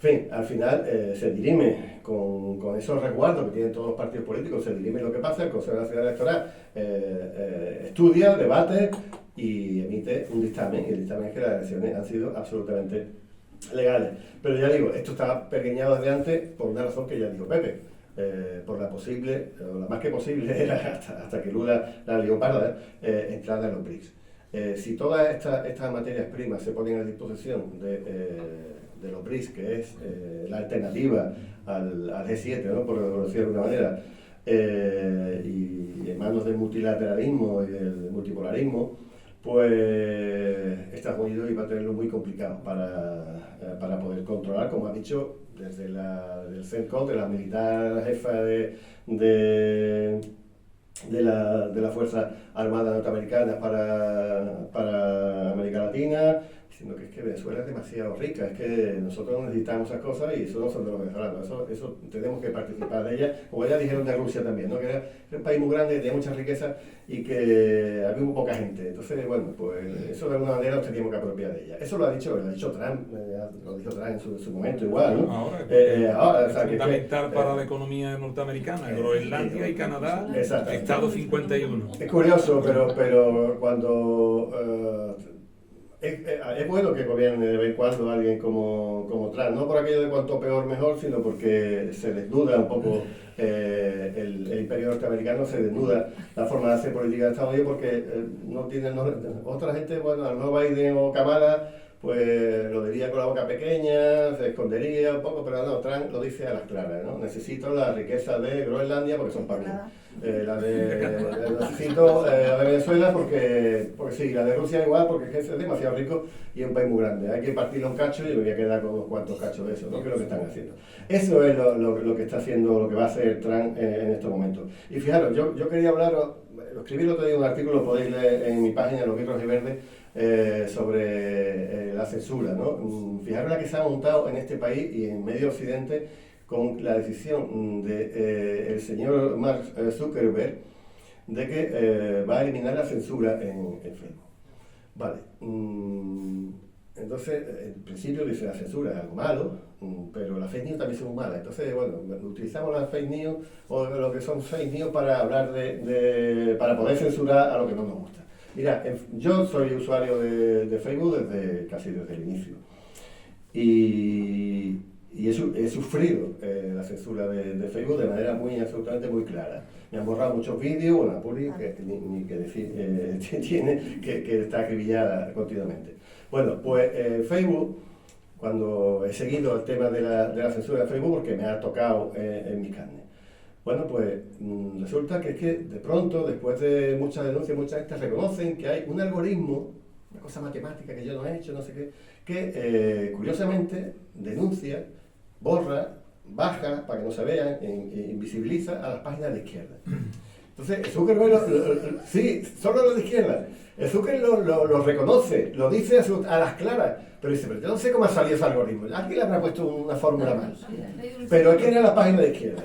En fin, al final se dirime con esos resguardos que tienen todos los partidos políticos, se dirime lo que pasa, el Consejo Nacional Electoral estudia, debate y emite un dictamen, y el dictamen es que las elecciones han sido absolutamente legales. Pero ya digo, esto está pergeñado desde antes por una razón que ya dijo Pepe. Por la posible, o la más que posible era hasta que Lula la lió parda, entrada en los BRICS. Si todas estas materias primas se ponen a disposición de los BRICS, que es la alternativa al G7, ¿no?, por decirlo de alguna manera, y en manos del multilateralismo y del multipolarismo, pues Estados Unidos iba a tenerlo muy complicado para poder controlar, como ha dicho, desde el CENTCOM, de la militar jefa de la Fuerza Armada Norteamericana para América Latina, diciendo que es que Venezuela es demasiado rica, es que nosotros necesitamos esas cosas y eso no son de los venezolanos, eso tenemos que participar de ellas, como ya dijeron de Rusia también, ¿no?, que era un país muy grande, que tenía mucha riqueza y que había muy poca gente. Entonces, bueno, pues eso de alguna manera nos teníamos que apropiar de ella. Eso lo ha dicho Trump, lo dijo Trump en su momento igual, ¿no? Ahora, o sea, es fundamental para la economía norteamericana, Groenlandia y Canadá, Estado 51. Es curioso, pero cuando... es bueno que gobierne de vez en cuando alguien como Trump, no por aquello de cuanto peor mejor, sino porque se desnuda un poco el imperio norteamericano, se desnuda la forma de hacer política de Estados Unidos, porque otra gente, bueno, a lo mejor Biden o Kamala, pues lo diría con la boca pequeña, se escondería un poco, pero no, Trump lo dice a las claras, ¿no? Necesito la riqueza de Groenlandia porque son para mí. Necesito la de Venezuela porque sí, la de Rusia igual porque es demasiado rico y es un país muy grande. Hay que partirlo en cachos y me voy a quedar con unos cuantos cachos de eso, ¿no?, que es lo que están haciendo. Eso es lo que está haciendo, lo que va a hacer Trump en estos momentos. Y fijaros, yo quería hablaros, lo escribí el otro día en un artículo, lo podéis leer en mi página, Los Birros y Verdes, sobre la censura, ¿no? Fijaros la que se ha montado en este país y en medio occidente con la decisión del señor Mark Zuckerberg de que va a eliminar la censura en Facebook. Vale. Entonces, en principio dice la censura es algo malo, pero las fake news también son malas. Entonces, bueno, utilizamos las fake news o lo que son fake news para hablar para poder censurar a lo que no nos gusta. Mira, yo soy usuario de Facebook casi desde el inicio. Y he sufrido la censura de Facebook de manera absolutamente muy clara. Me han borrado muchos vídeos, bueno, Puri, que ni que decir, tiene, que está acribillada continuamente. Bueno, pues Facebook, cuando he seguido el tema de la censura de Facebook, porque me ha tocado en mi carne, bueno, pues resulta que es que de pronto, después de muchas denuncias, muchas gente reconocen que hay un algoritmo, una cosa matemática que yo no he hecho, no sé qué, que curiosamente denuncia, borra, baja para que no se vean, invisibiliza a las páginas de izquierda. Entonces, Zuckerberg, sí, solo los de izquierda. El Zuckerberg lo reconoce, lo dice a las claras, pero dice, pero yo no sé cómo ha salido ese algoritmo. Alguien le habrá puesto una fórmula mal. Pero es que era la página de izquierda.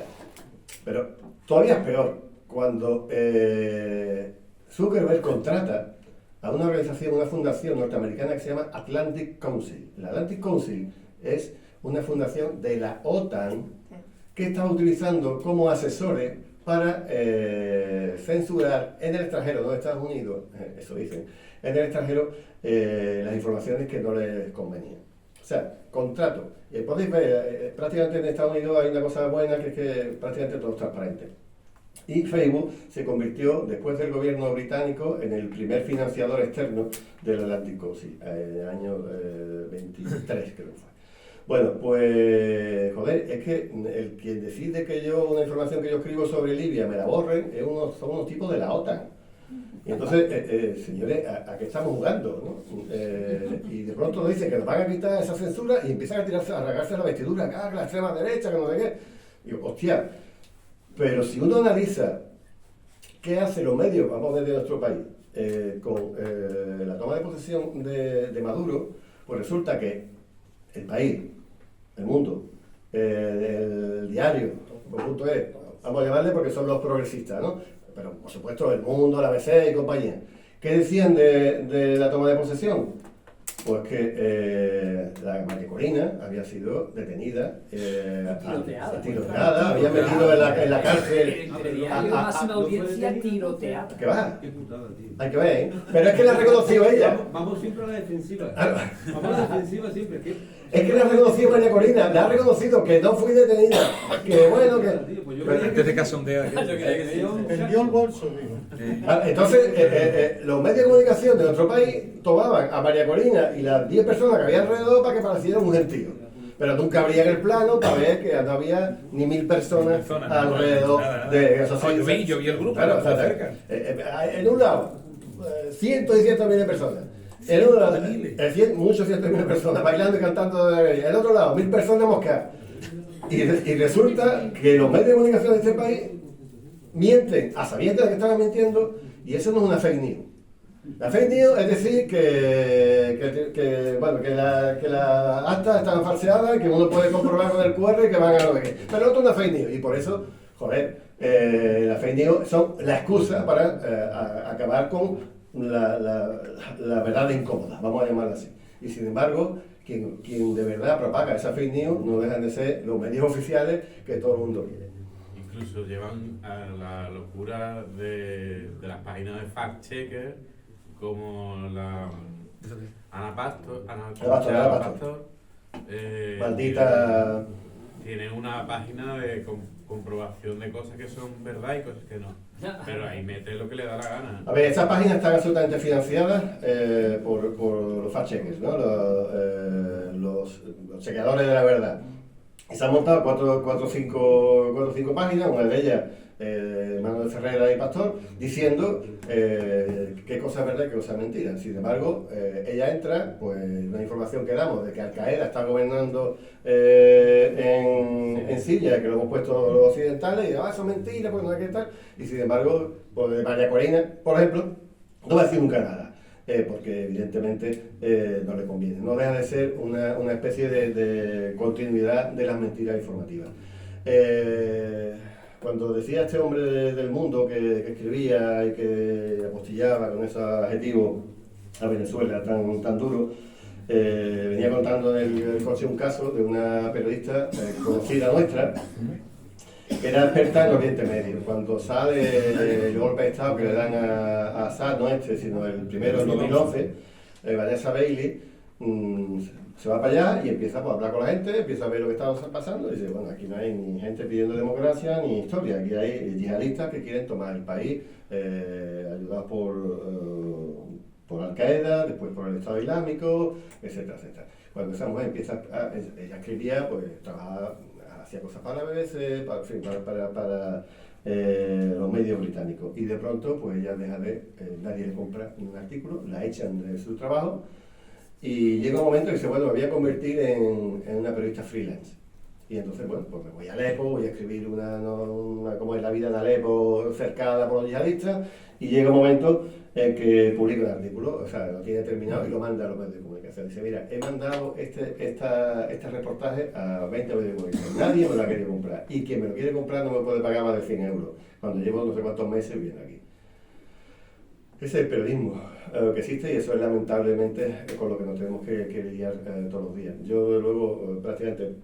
Pero todavía es peor, cuando Zuckerberg contrata a una organización, una fundación norteamericana que se llama Atlantic Council. La Atlantic Council es una fundación de la OTAN que estaba utilizando como asesores para censurar en el extranjero, no en Estados Unidos, eso dicen, en el extranjero las informaciones que no les convenían. O sea, contrato. Podéis ver, prácticamente en Estados Unidos hay una cosa buena que es que prácticamente todo es transparente. Y Facebook se convirtió, después del gobierno británico, en el primer financiador externo del Atlantic Council, en el año 23 creo que fue. Bueno, pues, joder, es que quien decide que una información que yo escribo sobre Libia me la borren, son unos tipos de la OTAN. Y entonces, señores, ¿a qué estamos jugando? ¿No? Y de pronto nos dicen que nos van a quitar esa censura y empiezan a tirarse, a rasgarse la vestidura, que la extrema derecha, que no sé qué. Y digo, hostia, pero si uno analiza qué hacen los medios, vamos a ver, de nuestro país, con la toma de posesión de Maduro, pues resulta que el país, el mundo, el diario, .es, vamos a llamarle porque son los progresistas, ¿no? Pero por supuesto el mundo, la ABC y compañía. ¿Qué decían de la toma de posesión? Pues que la María Corina había sido detenida, tiroteada, había metido en la cárcel. Máxima audiencia tiroteada. ¿Qué va? Hay que ver, ¿eh? Pero es que la ha reconocido ella. Vamos siempre a la defensiva. Vamos a la defensiva siempre. Es que la ha reconocido María Corina, la ha reconocido que no fui detenida, que bueno, que... Pero antes de casondea. Perdió el bolso, digo. Entonces, los medios de comunicación de nuestro país tomaban a María Corina y las 10 personas que había alrededor para que parecieran un gentío. Pero nunca abrían el plano para ver que no había ni 1000 personas alrededor de esos. Yo vi el grupo, claro, cerca. En un lado, cientos y cientos de miles de personas. En otro lado, muchos cientos de miles de personas bailando y cantando. En el otro lado, 1000 personas moscadas. Y resulta que los medios de comunicación de este país mienten a sabiendas de que estaban mintiendo, y eso no es una fake news. La fake news es decir que las actas están falseadas, que uno puede comprobar con el QR que van a lo que. Pero esto es una fake news, y por eso, joder, las fake news son la excusa para acabar con la verdad incómoda, vamos a llamarla así. Y sin embargo, quien de verdad propaga esa fake news no dejan de ser los medios oficiales que todo el mundo quiere. Incluso llevan a la locura de las páginas de fact-checker como la Ana Pastor, maldita. Tiene una página de comprobación de cosas que son verdad y cosas que no. Pero ahí mete lo que le da la gana. A ver, estas páginas están absolutamente financiadas por los fact-checkers, ¿no? Los chequeadores de la verdad. Y se han montado cuatro o cinco páginas, una de ellas Manuel Ferrera y Pastor, diciendo qué cosa es verdad y qué cosa es mentira. Sin embargo, ella entra, pues una información que damos de que Al Qaeda está gobernando en Siria, que lo hemos puesto los occidentales, y eso es mentira, pues no hay que tal. Y sin embargo, pues María Corina, por ejemplo, no va a decir nunca nada. Porque evidentemente no le conviene. No deja de ser una especie de continuidad de las mentiras informativas. Cuando decía este hombre del mundo que escribía y que apostillaba con esos adjetivos a Venezuela tan duro, venía contando en el coche un caso de una periodista conocida nuestra, que era experta en Oriente Medio. Cuando sale el golpe de Estado que le dan a Assad, no este, sino el primero en 2011, Vanessa Bailey se va para allá y empieza a hablar con la gente, empieza a ver lo que está pasando y dice, bueno, aquí no hay ni gente pidiendo democracia ni historia, aquí hay yihadistas que quieren tomar el país, ayudados por Al Qaeda, después por el Estado Islámico, etcétera, etcétera. Cuando esa mujer empieza ella escribía, pues trabajaba, hacía cosas para la BBC, para los medios británicos, y de pronto pues ella deja nadie le compra un artículo, la echan de su trabajo y llega un momento que dice, bueno, me voy a convertir en una periodista freelance. Y entonces, bueno, pues me voy a Alepo, voy a escribir cómo es la vida en Alepo cercada por los yihadistas, y llega un momento en que publica un artículo, o sea, lo tiene terminado y lo manda a los medios de comunicación. Dice, mira, he mandado este reportaje a 20 medios de comunicación, nadie me lo ha querido comprar, y quien me lo quiere comprar no me puede pagar más de 100 euros, cuando llevo no sé cuántos meses viviendo aquí. Ese es el periodismo que existe, y eso es lamentablemente con lo que nos tenemos que lidiar todos los días. Yo, de luego, prácticamente,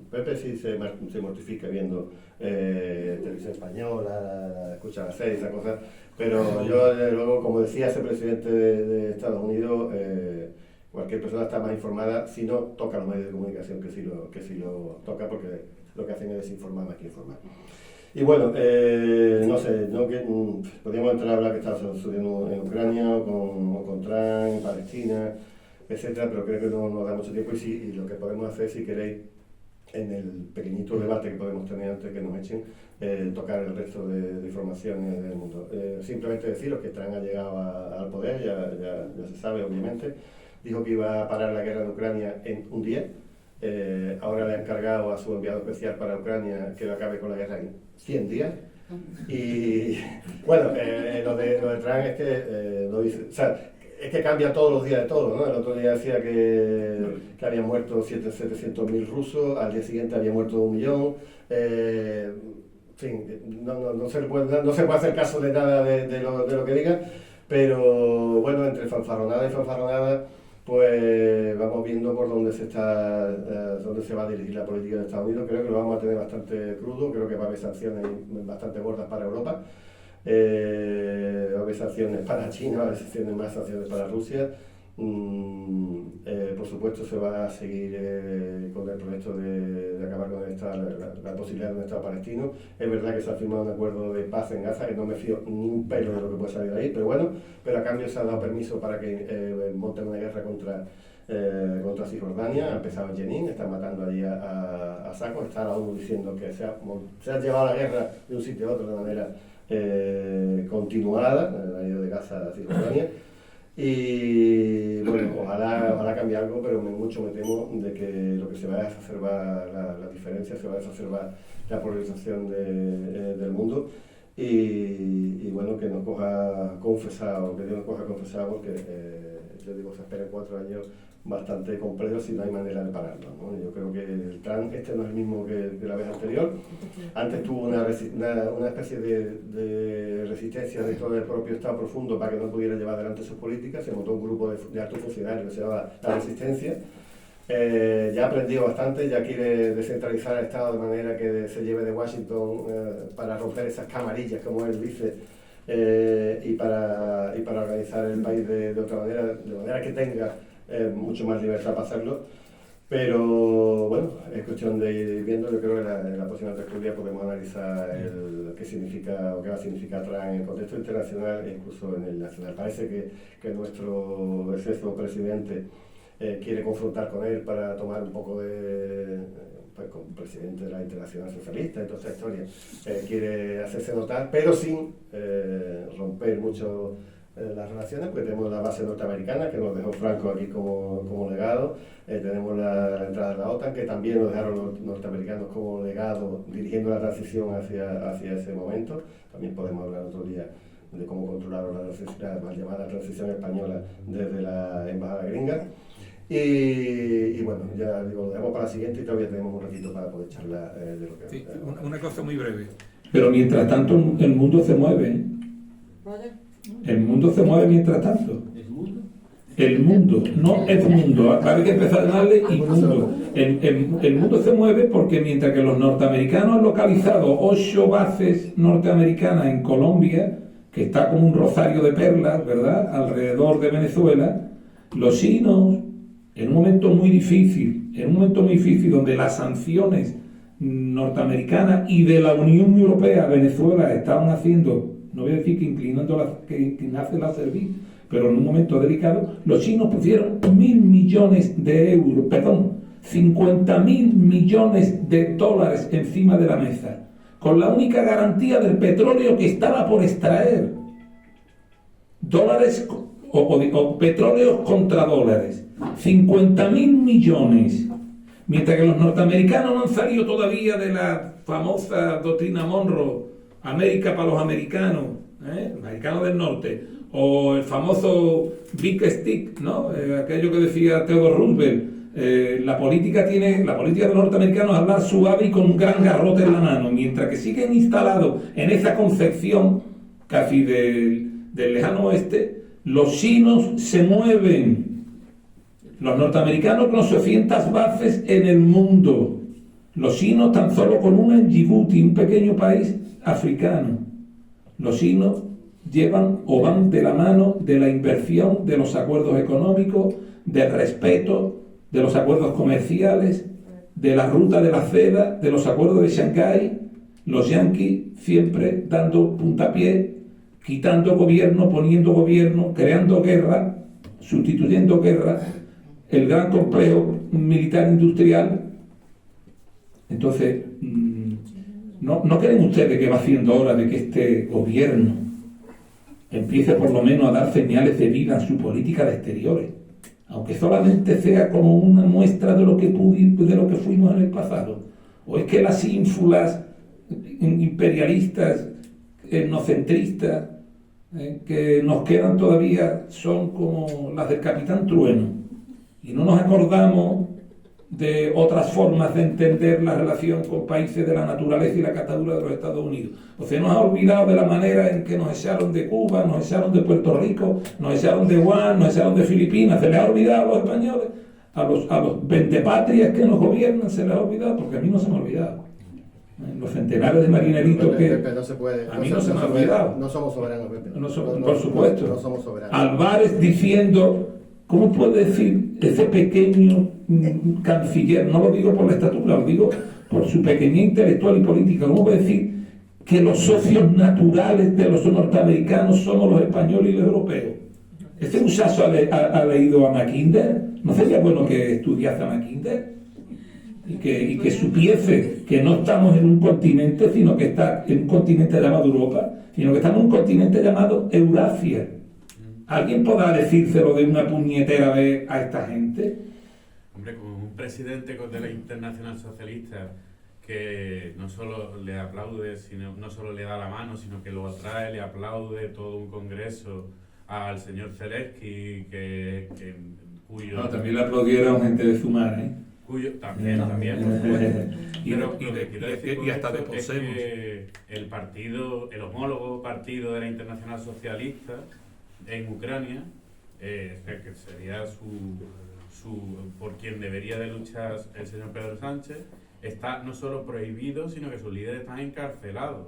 Pepe sí se mortifica viendo televisión española, escucha la serie, esas cosas, pero yo, de luego, como decía ese presidente de Estados Unidos, cualquier persona está más informada si no toca los medios de comunicación que si lo toca, porque lo que hacen es desinformar más que informar. Y bueno, no sé, podríamos entrar a hablar que está sucediendo en Ucrania, o con Trump, en Palestina, etcétera, pero creo que no nos da mucho tiempo, y lo que podemos hacer, si queréis, en el pequeñito debate que podemos tener antes que nos echen, tocar el resto de informaciones del mundo. Simplemente deciros que Trump ha llegado al poder, ya se sabe, obviamente. Dijo que iba a parar la guerra en Ucrania en un día. Ahora le ha encargado a su enviado especial para Ucrania que acabe con la guerra en 100 días. Y bueno, lo de Trump es que no dice, o sea, es que cambia todos los días de todo, ¿no? El otro día decía que habían muerto 700.000 rusos, al día siguiente había muerto 1 millón. En fin, no se puede hacer caso de nada de lo que diga, pero bueno, entre fanfarronada y fanfarronada, pues vamos viendo por dónde se va a dirigir la política de Estados Unidos. Creo que lo vamos a tener bastante crudo, creo que va a haber sanciones bastante gordas para Europa, va a haber sanciones para China, va a haber más sanciones para Rusia. Por supuesto se va a seguir con el proyecto de acabar con la posibilidad de un Estado palestino. Es verdad que se ha firmado un acuerdo de paz en Gaza, que no me fío ni un pelo de lo que puede salir de ahí, pero bueno, a cambio se ha dado permiso para que monten una guerra contra Cisjordania. Ha empezado en Jenin, están matando allí a saco. Está la ONU diciendo que se ha llevado la guerra de un sitio a otro de manera continuada, la ida de Gaza a Cisjordania. Y bueno, ojalá cambie algo, pero mucho me temo de que lo que se va a exacerbar la diferencia, se va a exacerbar la polarización del mundo, y bueno, que nos coja confesado, que Dios nos coja confesado, porque yo digo, se esperan 4 años bastante complejos si no hay manera de pararlo, ¿no? Yo creo que el Trump no es el mismo que la vez anterior. Antes tuvo una especie de resistencia dentro del propio Estado profundo para que no pudiera llevar adelante sus políticas. Se montó un grupo de altos funcionarios que se llama La Resistencia. Ya ha aprendido bastante, ya quiere descentralizar el Estado de manera que se lleve de Washington para romper esas camarillas, como él dice, y para organizar el país de otra manera, de manera que tenga mucho más libertad para hacerlo. Pero bueno, es cuestión de ir viendo. Yo creo que en la próxima tertulia podemos analizar qué significa o qué va a significar Trump en el contexto internacional e incluso en el nacional. Parece que nuestro exceso presidente quiere confrontar con él para tomar un poco con el presidente de la Internacional Socialista y toda esta historia. Quiere hacerse notar, pero sin romper mucho las relaciones, porque tenemos la base norteamericana que nos dejó Franco aquí como legado, tenemos la entrada de la OTAN, que también nos dejaron los norteamericanos como legado dirigiendo la transición hacia ese momento. También podemos hablar otro día de cómo controlaron la mal llamada transición española desde la embajada gringa. Y bueno, ya digo, lo dejamos para la siguiente, y todavía tenemos un ratito para poder charlar de lo que... Sí, una cosa muy breve. Pero mientras tanto el mundo se mueve. El mundo se mueve mientras tanto. El mundo, no el mundo. Hay que empezar a darle y mundo. El mundo se mueve porque mientras que los norteamericanos han localizado 8 bases norteamericanas en Colombia, que está como un rosario de perlas, ¿verdad?, alrededor de Venezuela, los chinos, en un momento muy difícil, donde las sanciones norteamericanas y de la Unión Europea a Venezuela estaban haciendo, no voy a decir que inclinarse la cerviz, pero en un momento delicado, los chinos pusieron 1.000 millones de euros, 50.000 millones de dólares encima de la mesa, con la única garantía del petróleo que estaba por extraer. Dólares o petróleo contra dólares. 50.000 millones. Mientras que los norteamericanos no han salido todavía de la famosa doctrina Monroe, América para los americanos, americanos del norte, o el famoso Big Stick, ¿no? Aquello que decía Theodore Roosevelt. La política de los norteamericanos es hablar suave y con un gran garrote en la mano, mientras que siguen instalados en esa concepción casi del lejano oeste. Los chinos se mueven, los norteamericanos con 800 bases en el mundo, los chinos tan solo con una en Djibouti, un pequeño país africano. Los chinos llevan o van de la mano de la inversión, de los acuerdos económicos, del respeto, de los acuerdos comerciales, de la ruta de la seda, de los acuerdos de Shanghái. Los yanquis siempre dando puntapié, quitando gobierno, poniendo gobierno, creando guerra, sustituyendo guerra, el gran complejo militar industrial. Entonces, ¿no creen ustedes que va siendo hora de que este gobierno empiece por lo menos a dar señales de vida en su política de exteriores? Aunque solamente sea como una muestra de lo que fuimos en el pasado. ¿O es que las ínfulas imperialistas, etnocentristas, que nos quedan todavía son como las del Capitán Trueno? Y no nos acordamos de otras formas de entender la relación con países de la naturaleza y la catadura de los Estados Unidos. O sea, nos ha olvidado de la manera en que nos echaron de Cuba, nos echaron de Puerto Rico, nos echaron de Guam, nos echaron de Filipinas. Se les ha olvidado a los españoles, a los ventepatrias que nos gobiernan, se les ha olvidado, porque a mí no se me ha olvidado. Los centenares de marineritos que... Pepe, no se puede, a mí no se me ha olvidado. No somos soberanos, Pepe. Por supuesto. No somos soberanos. Álvarez diciendo... ¿Cómo puede decir ese pequeño canciller? No lo digo por la estatura, lo digo por su pequeñez intelectual y política. ¿Cómo puede decir que los socios naturales de los norteamericanos somos los españoles y los europeos? ¿Este muchacho ha leído a Mackinder? ¿No sería bueno que estudiase a Mackinder? Y que supiese que no estamos en un continente, sino que está en un continente llamado Europa, sino que estamos en un continente llamado Eurasia. ¿Alguien podrá decírselo de una puñetera vez a esta gente? Hombre, como un presidente de la Internacional Socialista que no solo le aplaude, no solo le da la mano, sino que lo atrae, le aplaude todo un congreso al señor Zelensky, cuyo... No, también le aplaudieron gente de Zumar, ¿eh? También, por supuesto. Y hasta de Podemos. El partido, el homólogo partido de la Internacional Socialista en Ucrania, que sería por quien debería de luchar el señor Pedro Sánchez, está no solo prohibido, sino que sus líderes están encarcelados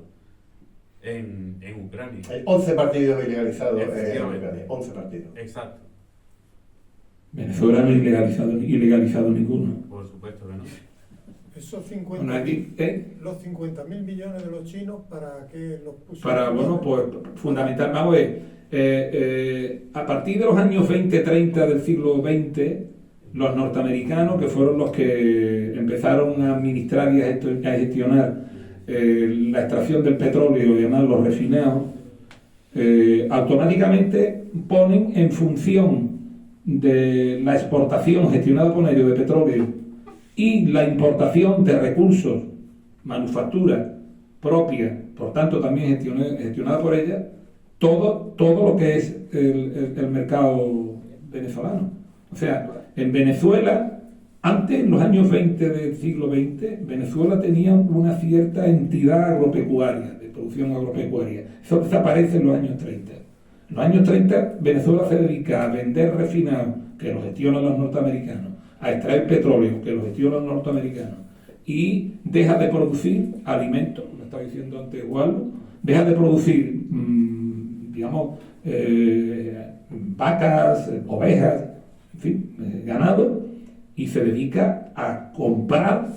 en Ucrania. Hay 11 partidos ilegalizados en Ucrania. 11 partidos. Exacto. Venezuela no ha ilegalizado ninguno. Por supuesto que no. Esos 50, los 50.000 millones de los chinos, ¿para qué los pusieron? Pues fundamental, vamos a ver. A partir de los años 20-30 del siglo XX, los norteamericanos, que fueron los que empezaron a administrar y a gestionar la extracción del petróleo y además los refinados, automáticamente ponen en función de la exportación gestionada por ellos de petróleo y la importación de recursos, manufactura propia, por tanto también gestionada por ella, todo lo que es el mercado venezolano. O sea, en Venezuela, antes, en los años 20 del siglo XX, Venezuela tenía una cierta entidad agropecuaria, de producción agropecuaria. Eso desaparece en los años 30. En los años 30, Venezuela se dedica a vender refinados, que los gestionan los norteamericanos, a extraer petróleo, que lo gestionan los norteamericanos, y deja de producir alimentos, lo estaba diciendo antes Waldo, deja de producir, vacas, ovejas, en fin, ganado, y se dedica a comprar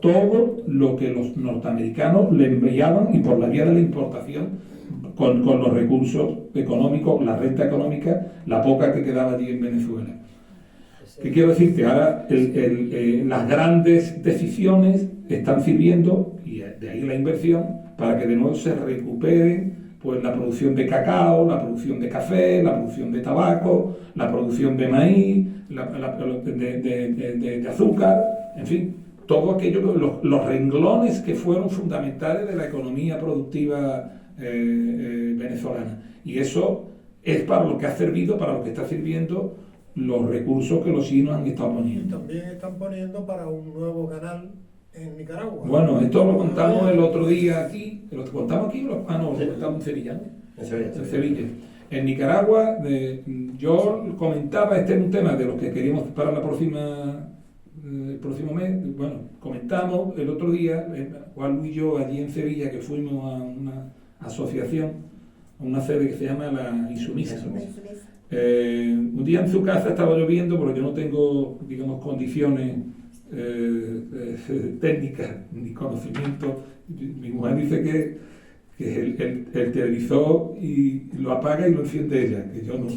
todo lo que los norteamericanos le enviaban y por la vía de la importación con los recursos económicos, la renta económica, la poca que quedaba allí en Venezuela. ¿Qué quiero decirte? Ahora las grandes decisiones están sirviendo, y de ahí la inversión, para que de nuevo se recupere pues la producción de cacao, la producción de café, la producción de tabaco, la producción de maíz, de azúcar, en fin, todo aquello, los renglones que fueron fundamentales de la economía productiva venezolana. Y eso es para lo que ha servido, para lo que está sirviendo los recursos que los chinos han estado Y poniendo. también están poniendo para un nuevo canal en Nicaragua. Bueno, esto lo contamos el otro día aquí. ¿Lo contamos aquí? No, lo contamos en Sevilla, ¿no? En En Sevilla. En Nicaragua, yo comentaba, este es un tema de los que queríamos para el próximo mes. Bueno, comentamos el otro día, Juan Luis y yo, allí en Sevilla, que fuimos a una asociación, a una sede que se llama la Insumisa. Un día en su casa estaba lloviendo, porque yo no tengo, digamos, condiciones técnicas ni conocimiento. Mi mujer dice que el televisor y lo apaga y lo enciende ella, que yo no. O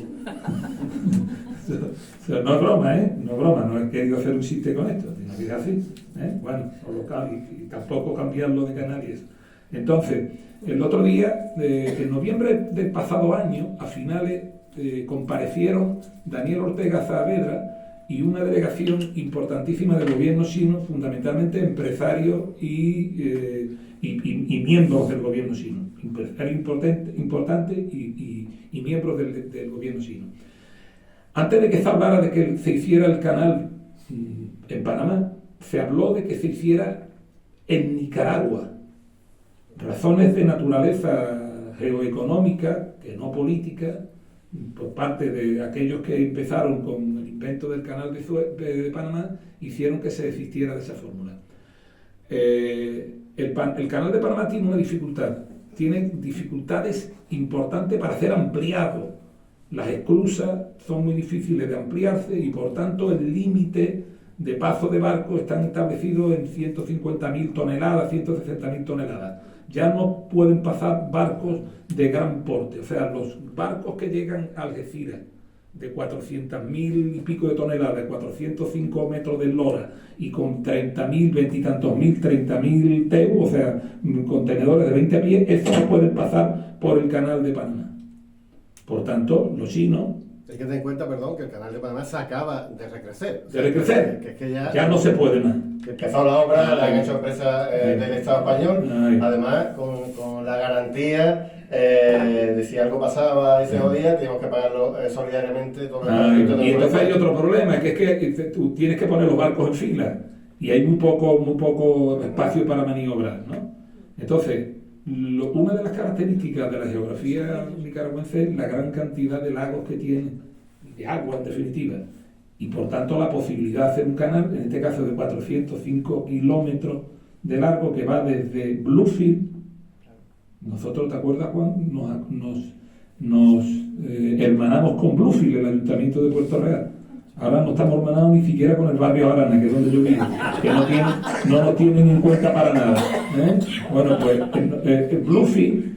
sea, no es broma, no es broma, no he querido hacer un chiste con esto, sino que es así, bueno, y tampoco cambiarlo de canal y eso. Entonces, el otro día, en noviembre del pasado año, a finales, comparecieron Daniel Ortega Saavedra y una delegación importantísima del gobierno chino, fundamentalmente empresarios y miembros del gobierno chino, empresarios importantes y miembros del gobierno chino. Antes de que se hablara de que se hiciera el canal en Panamá, se habló de que se hiciera en Nicaragua. Razones de naturaleza geoeconómica, que no política, por parte de aquellos que empezaron con el invento del canal de Panamá, hicieron que se desistiera de esa fórmula. El canal de Panamá tiene una dificultad, tiene dificultades importantes para ser ampliado. Las esclusas son muy difíciles de ampliarse y por tanto el límite de paso de barcos está establecido en 150.000 toneladas, 160.000 toneladas. Ya no pueden pasar barcos de gran porte, o sea, los barcos que llegan a Algeciras de 400.000 y pico de toneladas, de 405 metros de eslora y con 30.000, 20 y tantos mil, 30.000 TEU, o sea, contenedores de 20 pies, estos no pueden pasar por el canal de Panamá. Por tanto, los chinos... Hay que tener en cuenta, perdón, que el canal de Panamá se acaba de recrecer. ¿De recrecer? Que es que ya no se puede más. Que empezó la obra, la han hecho empresas del Estado español, además con la garantía de si algo pasaba ese día, teníamos que pagarlo solidariamente todo el Y entonces hay otro problema, que es que tú tienes que poner los barcos en fila y hay muy poco espacio para maniobrar, ¿no? Entonces, una de las características de la geografía nicaragüense es la gran cantidad de lagos que tiene, de agua en definitiva, y por tanto la posibilidad de hacer un canal, en este caso de 405 kilómetros de largo, que va desde Bluefield. Nosotros, ¿te acuerdas, Juan? Nos hermanamos con Bluefield, el ayuntamiento de Puerto Real. Ahora no estamos hermanados ni siquiera con el barrio Arana, que es donde yo vivo, que no nos tienen en cuenta para nada. Bueno, pues Bluefield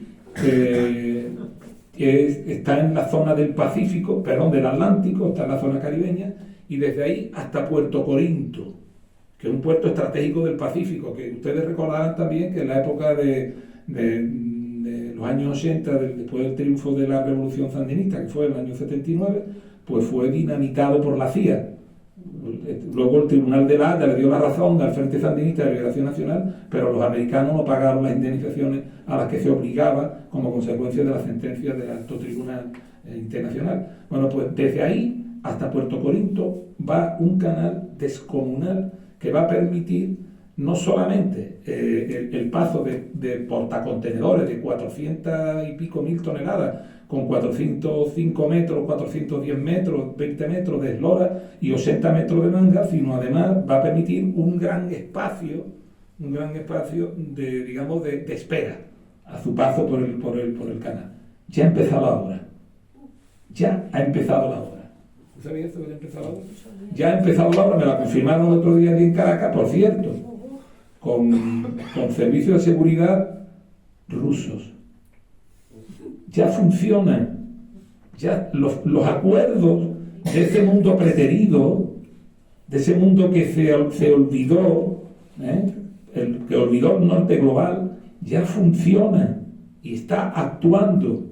está en la zona del Pacífico, perdón, del Atlántico, está en la zona caribeña, y desde ahí hasta Puerto Corinto, que es un puerto estratégico del Pacífico, que ustedes recordarán también que en la época de los años 80, después del triunfo de la Revolución Sandinista, que fue en el año 79, pues fue dinamitado por la CIA. Luego el Tribunal de la Haya le dio la razón al Frente Sandinista de Liberación Nacional, pero los americanos no pagaron las indemnizaciones a las que se obligaba como consecuencia de la sentencia del Alto Tribunal Internacional. Bueno, pues desde ahí hasta Puerto Corinto va un canal descomunal que va a permitir no solamente el paso de portacontenedores de 400 y pico mil toneladas con 405 metros, 410 metros, 20 metros de eslora y 80 metros de manga, sino además va a permitir un gran espacio de, digamos, de espera a su paso por el canal. Ya ha empezado la obra. Ya ha empezado la obra. ¿Tú sabías esto que ya ha empezado la obra? Ya ha empezado la obra, me la confirmaron el otro día aquí en Caracas, por cierto, con servicios de seguridad rusos. Ya funcionan, ya los acuerdos de ese mundo preterido, de ese mundo que se olvidó, el que olvidó el norte global, ya funciona y está actuando.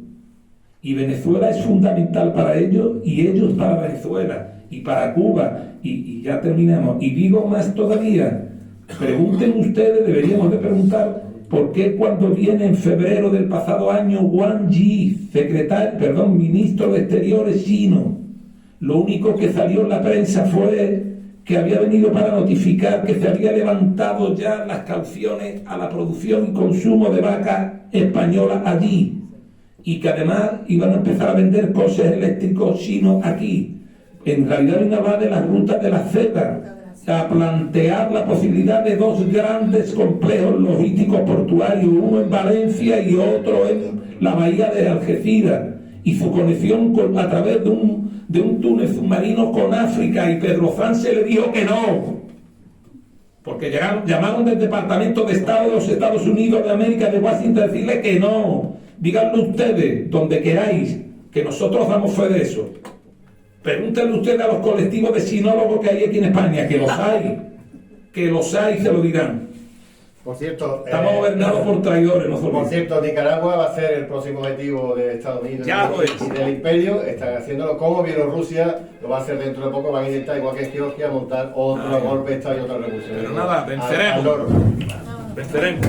Y Venezuela es fundamental para ellos y ellos para Venezuela. y para Cuba, y ya terminamos. Y digo más todavía, pregunten ustedes, deberíamos de preguntar, ¿por qué cuando viene en febrero del pasado año Wang Yi, ministro de Exteriores chino, lo único que salió en la prensa fue que había venido para notificar que se había levantado ya las cauciones a la producción y consumo de vaca española allí, y que además iban a empezar a vender coches eléctricos chinos aquí? En realidad vino a hablar de las rutas de la seda, a plantear la posibilidad de dos grandes complejos logísticos portuarios, uno en Valencia y otro en la bahía de Algeciras, y su conexión a través de un túnel submarino con África, y Pedro Sánchez le dijo que no, porque llamaron del Departamento de Estado de los Estados Unidos de América, de Washington, a decirle que no. Díganlo ustedes, donde queráis, que nosotros damos fe de eso. Pregúntenle ustedes a los colectivos de sinólogos que hay aquí en España, que los hay, se lo dirán. Por cierto, estamos gobernados por traidores, no por cierto, Nicaragua va a ser el próximo objetivo de Estados Unidos y del imperio. Están haciéndolo como Bielorrusia lo va a hacer dentro de poco. Van a intentar, igual que en Georgia, montar otro golpe de Estado y otra revolución. Pero nada, venceremos. Venceremos.